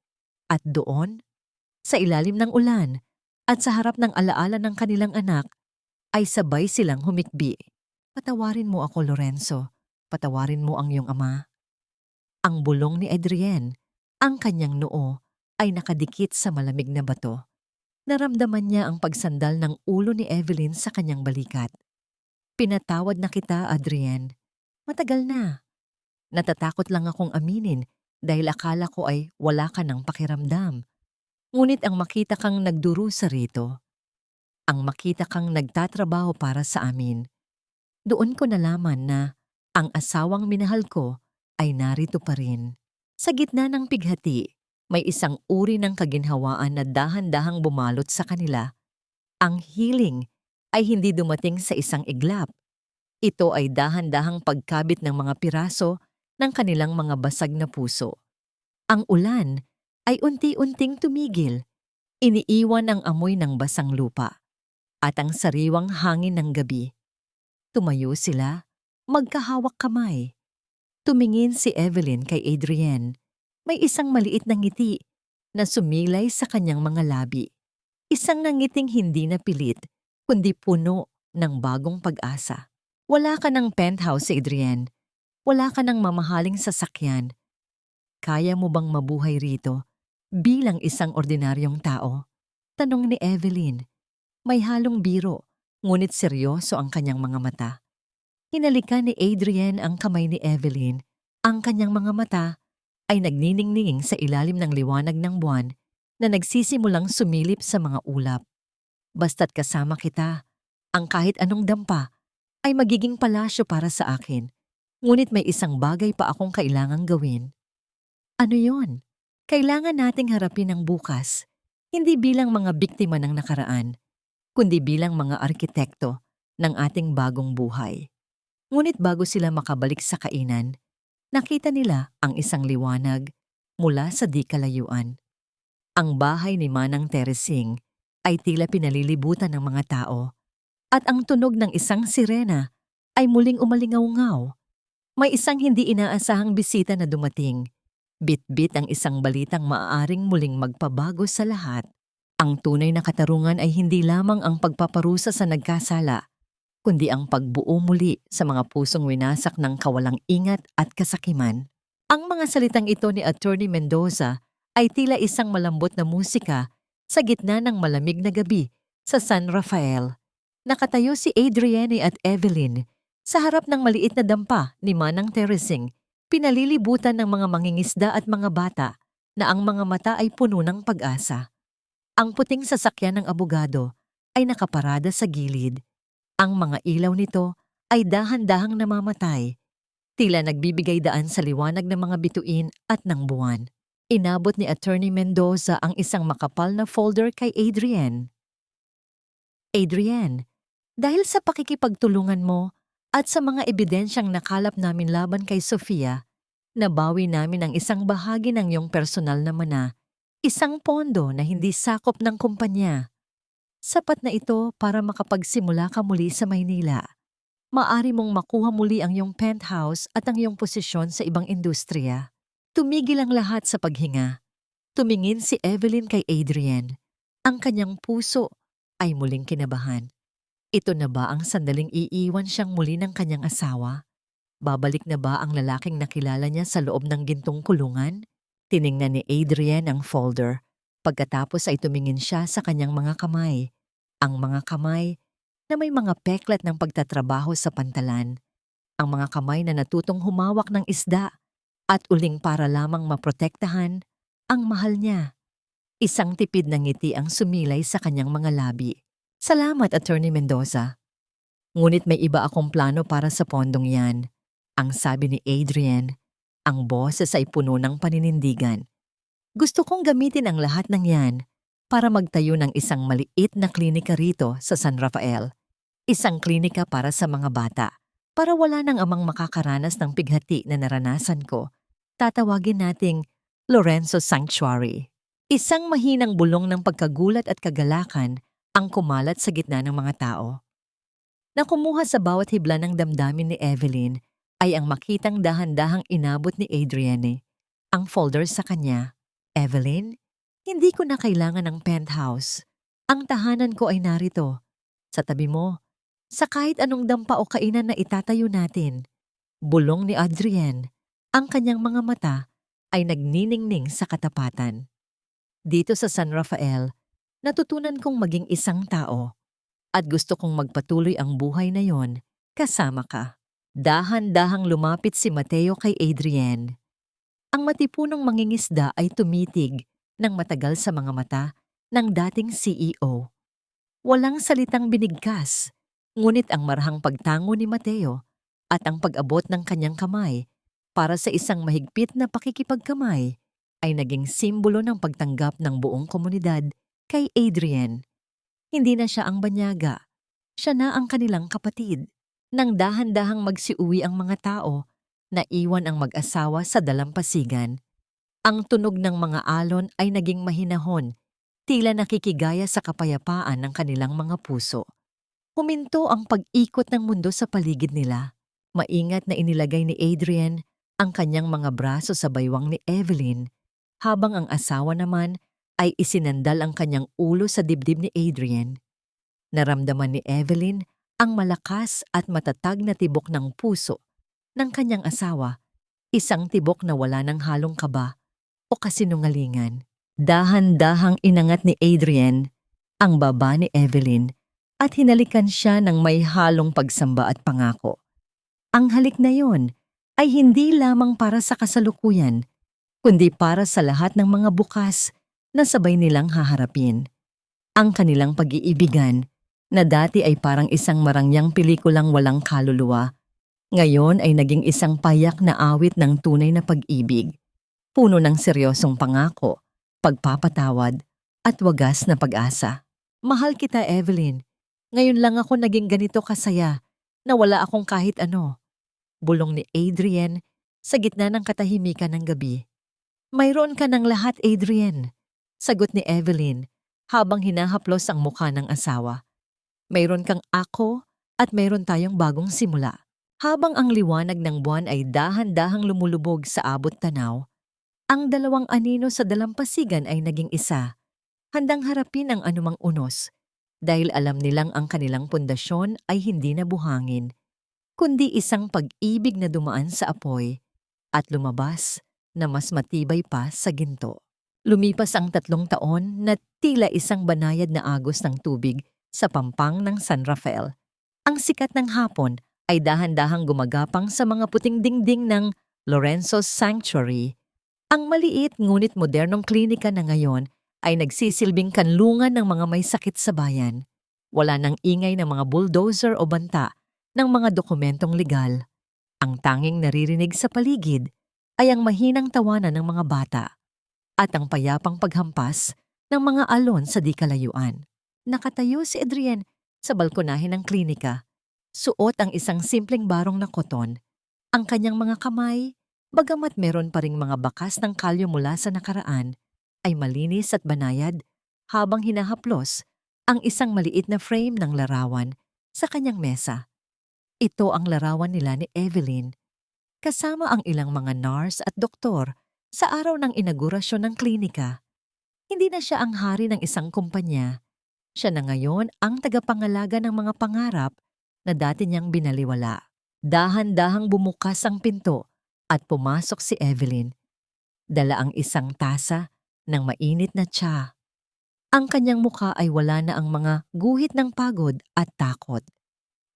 S1: At doon, sa ilalim ng ulan at sa harap ng alaala ng kanilang anak, ay sabay silang humikbi. Patawarin mo ako, Lorenzo. Patawarin mo ang iyong ama. Ang bulong ni Adrienne, ang kanyang noo, ay nakadikit sa malamig na bato. Naramdaman niya ang pagsandal ng ulo ni Evelyn sa kanyang balikat. Pinatawad na kita, Adrienne. Matagal na. Natatakot lang akong aminin dahil akala ko ay wala ka ng pakiramdam. Ngunit ang makita kang nagdurusa rito, ang makita kang nagtatrabaho para sa amin, doon ko nalaman na ang asawang minahal ko ay narito pa rin. Sa gitna ng pighati, may isang uri ng kaginhawaan na dahan-dahang bumalot sa kanila. Ang healing ay hindi dumating sa isang iglap. Ito ay dahan-dahang pagkabit ng mga piraso ng kanilang mga basag na puso. Ang ulan ay unti-unting tumigil. Iniiwan ang amoy ng basang lupa at ang sariwang hangin ng gabi. Tumayo sila, magkahawak kamay. Tumingin si Evelyn kay Adrienne. May isang maliit na ngiti na sumilay sa kanyang mga labi. Isang nangiting hindi na pilit, kundi puno ng bagong pag-asa. Wala ka ng penthouse, Adrienne. Wala ka ng mamahaling sasakyan. kaya mo bang mabuhay rito bilang isang ordinaryong tao? Tanong ni Evelyn. May halong biro, ngunit seryoso ang kanyang mga mata. Hinalikan ni Adrian ang kamay ni Evelyn. Ang kanyang mga mata ay nagniningning sa ilalim ng liwanag ng buwan na nagsisimulang sumilip sa mga ulap. Basta't kasama kita, ang kahit anong dampa ay magiging palasyo para sa akin. Ngunit may isang bagay pa akong kailangang gawin. Ano yon? Kailangan nating harapin ang bukas, hindi bilang mga biktima ng nakaraan, kundi bilang mga arkitekto ng ating bagong buhay. Ngunit bago sila makabalik sa kainan, nakita nila ang isang liwanag mula sa di kalayuan. Ang bahay ni Manang Teresing ay tila pinalilibutan ng mga tao at ang tunog ng isang sirena ay muling umalingaw-ngaw. May isang hindi inaasahang bisita na dumating. Bit-bit ang isang balitang maaaring muling magpabago sa lahat. Ang tunay na katarungan ay hindi lamang ang pagpaparusa sa nagkasala, kundi ang pagbuo muli sa mga pusong winasak ng kawalang ingat at kasakiman. Ang mga salitang ito ni Attorney Mendoza ay tila isang malambot na musika sa gitna ng malamig na gabi sa San Rafael. Nakatayo si Adrienne at Evelyn sa harap ng maliit na dampa ni Manang Teresing, pinalilibutan ng mga mangingisda at mga bata na ang mga mata ay puno ng pag-asa. Ang puting sasakyan ng abogado ay nakaparada sa gilid. Ang mga ilaw nito ay dahan-dahang namamatay, tila nagbibigay daan sa liwanag ng mga bituin at ng buwan. Inabot ni Attorney Mendoza ang isang makapal na folder kay Adrienne. Adrienne, dahil sa pakikipagtulungan mo at sa mga ebidensyang nakalap namin laban kay Sofia, nabawi namin ang isang bahagi ng iyong personal na mana, isang pondo na hindi sakop ng kumpanya. Sapat na ito para makapagsimula ka muli sa Maynila. Maari mong makuha muli ang iyong penthouse at ang iyong posisyon sa ibang industriya. Tumigil ang lahat sa paghinga. Tumingin si Evelyn kay Adrienne. Ang kanyang puso ay muling kinabahan. Ito na ba ang sandaling iiwan siyang muli ng kanyang asawa? Babalik na ba ang lalaking nakilala niya sa loob ng gintong kulungan? Tiningnan ni Adrienne ang folder. Pagkatapos ay tumingin siya sa kanyang mga kamay. Ang mga kamay na may mga peklat ng pagtatrabaho sa pantalan. Ang mga kamay na natutong humawak ng isda at uling para lamang maprotektahan ang mahal niya. Isang tipid ng ngiti ang sumilay sa kanyang mga labi. Salamat, Attorney Mendoza. Ngunit may iba akong plano para sa pondong yan. Ang sabi ni Adrienne, ang boses ay puno ng paninindigan. Gusto kong gamitin ang lahat ng yan para magtayo ng isang maliit na klinika rito sa San Rafael. Isang klinika para sa mga bata. Para wala nang amang makakaranas ng pighati na naranasan ko, tatawagin nating Lorenzo Sanctuary. Isang mahinang bulong ng pagkagulat at kagalakan ang kumalat sa gitna ng mga tao. Na kumuha sa bawat hibla ng damdamin ni Evelyn ay ang makitang dahan-dahang inabot ni Adrienne. Ang folder sa kanya. Evelyn, hindi ko na kailangan ng penthouse. Ang tahanan ko ay narito, sa tabi mo, sa kahit anong dampa o kainan na itatayo natin. Bulong ni Adrienne, ang kanyang mga mata ay nagniningning sa katapatan. Dito sa San Rafael, natutunan kong maging isang tao at gusto kong magpatuloy ang buhay na yon kasama ka. Dahan-dahang lumapit si Mateo kay Adrienne. Ang matipunong mangingisda ay tumitig ng matagal sa mga mata ng dating CEO. Walang salitang binigkas, ngunit ang marahang pagtango ni Mateo at ang pag-abot ng kanyang kamay para sa isang mahigpit na pakikipagkamay ay naging simbolo ng pagtanggap ng buong komunidad kay Adrienne. Hindi na siya ang banyaga, siya na ang kanilang kapatid. Nang dahan-dahang magsiuwi ang mga tao, naiwan ang mag-asawa sa dalampasigan. Ang tunog ng mga alon ay naging mahinahon, tila nakikigaya sa kapayapaan ng kanilang mga puso. Huminto ang pag-ikot ng mundo sa paligid nila. Maingat na inilagay ni Adrienne ang kanyang mga braso sa baywang ni Evelyn, habang ang asawa naman ay isinandal ang kanyang ulo sa dibdib ni Adrienne. Naramdaman ni Evelyn ang malakas at matatag na tibok ng puso ng kanyang asawa Isang tibok na wala ng halong kaba o kasinungalingan. Dahan-dahang inangat ni Adrian ang baba ni Evelyn at hinalikan siya ng may halong pagsamba at pangako. Ang halik na yon ay hindi lamang para sa kasalukuyan, kundi para sa lahat ng mga bukas na sabay nilang haharapin. Ang kanilang pag-iibigan, na dati ay parang isang marangyang pelikulang walang kaluluwa, ngayon ay naging isang payak na awit ng tunay na pag-ibig, puno ng seryosong pangako, pagpapatawad, at wagas na pag-asa. Mahal kita, Evelyn. Ngayon lang ako naging ganito kasaya na wala akong kahit ano. Bulong ni Adrian sa gitna ng katahimikan ng gabi. Mayroon ka ng lahat, Adrian. Sagot ni Evelyn habang hinahaplos ang mukha ng asawa. Mayroon kang ako at mayroon tayong bagong simula. Habang ang liwanag ng buwan ay dahan-dahang lumulubog sa abot tanaw, ang dalawang anino sa dalampasigan ay naging isa, handang harapin ang anumang unos, dahil alam nilang ang kanilang pundasyon ay hindi na buhangin, kundi isang pag-ibig na dumaan sa apoy at lumabas na mas matibay pa sa ginto. Lumipas ang 3 taon na tila isang banayad na agos ng tubig sa pampang ng San Rafael. Ang sikat ng hapon ay dahan-dahang gumagapang sa mga puting dingding ng Lorenzo's Sanctuary. Ang maliit ngunit modernong klinika na ngayon ay nagsisilbing kanlungan ng mga may sakit sa bayan. Wala nang ingay ng mga bulldozer o banta ng mga dokumentong legal. Ang tanging naririnig sa paligid ay ang mahinang tawanan ng mga bata at ang payapang paghampas ng mga alon sa di kalayuan. Nakatayo si Adrian sa balkonahe ng klinika. Suot ang isang simpleng barong na koton. Ang kanyang mga kamay, bagamat meron pa ring mga bakas ng kalyo mula sa nakaraan, ay malinis at banayad habang hinahaplos ang isang maliit na frame ng larawan sa kanyang mesa. Ito ang larawan nila ni Evelyn, kasama ang ilang mga nurse at doktor sa araw ng inaugurasyon ng klinika. Hindi na siya ang hari ng isang kumpanya. Siya na ngayon ang tagapangalaga ng mga pangarap na dati niyang binaliwala. Dahan-dahang bumukas ang pinto at pumasok si Evelyn. Dala ang isang tasa ng mainit na tsa. Ang kanyang mukha ay wala na ang mga guhit ng pagod at takot.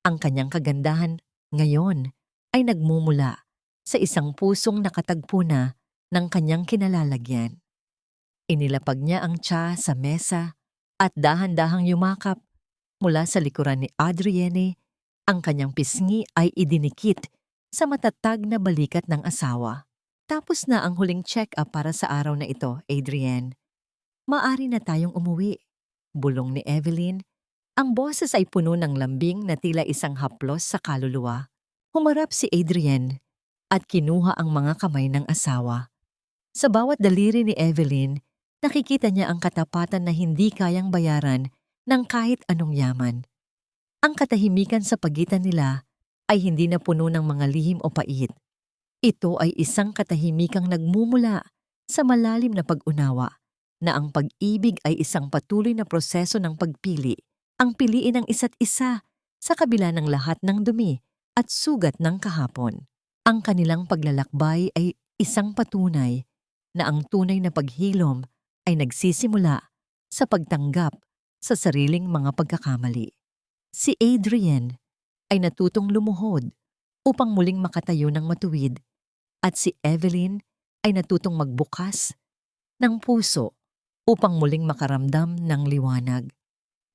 S1: Ang kanyang kagandahan ngayon ay nagmumula sa isang pusong nakatagpo na ng kanyang kinalalagyan. Inilapag niya ang tsa sa mesa at dahan-dahang yumakap mula sa likuran ni Adrienne. Ang kanyang pisngi ay idinikit sa matatag na balikat ng asawa. Tapos na ang huling check-up para sa araw na ito, Adrienne. Maari na tayong umuwi. Bulong ni Evelyn. Ang boses ay puno ng lambing na tila isang haplos sa kaluluwa. Humarap si Adrienne at kinuha ang mga kamay ng asawa. Sa bawat daliri ni Evelyn, nakikita niya ang katapatan na hindi kayang bayaran ng kahit anong yaman. Ang katahimikan sa pagitan nila ay hindi na puno ng mga lihim o pait. Ito ay isang katahimikang nagmumula sa malalim na pag-unawa na ang pag-ibig ay isang patuloy na proseso ng pagpili, ang piliin ng isa't isa sa kabila ng lahat ng dumi at sugat ng kahapon. Ang kanilang paglalakbay ay isang patunay na ang tunay na paghilom ay nagsisimula sa pagtanggap sa sariling mga pagkakamali. Si Adrian ay natutong lumuhod upang muling makatayo ng matuwid at si Evelyn ay natutong magbukas ng puso upang muling makaramdam ng liwanag.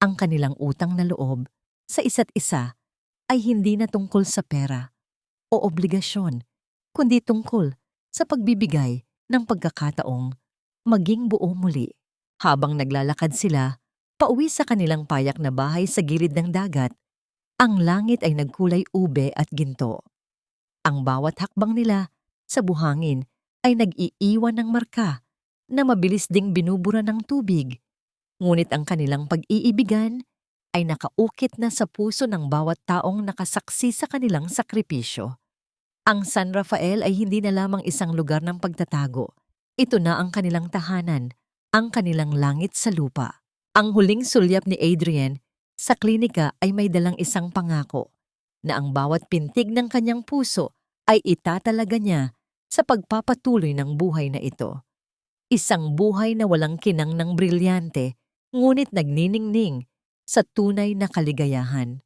S1: Ang kanilang utang na loob sa isa't isa ay hindi na tungkol sa pera o obligasyon, kundi tungkol sa pagbibigay ng pagkakataong maging buo muli. Habang naglalakad sila pauwi sa kanilang payak na bahay sa gilid ng dagat, ang langit ay nagkulay ube at ginto. Ang bawat hakbang nila sa buhangin ay nag-iiwan ng marka na mabilis ding binubura ng tubig. Ngunit ang kanilang pag-iibigan ay nakaukit na sa puso ng bawat taong nakasaksi sa kanilang sakripisyo. Ang San Rafael ay hindi na lamang isang lugar ng pagtatago. Ito na ang kanilang tahanan, ang kanilang langit sa lupa. Ang huling sulyap ni Adrian sa klinika ay may dalang isang pangako na ang bawat pintig ng kanyang puso ay itatalaga niya sa pagpapatuloy ng buhay na ito. Isang buhay na walang kinang ng brilyante, ngunit nagniningning sa tunay na kaligayahan.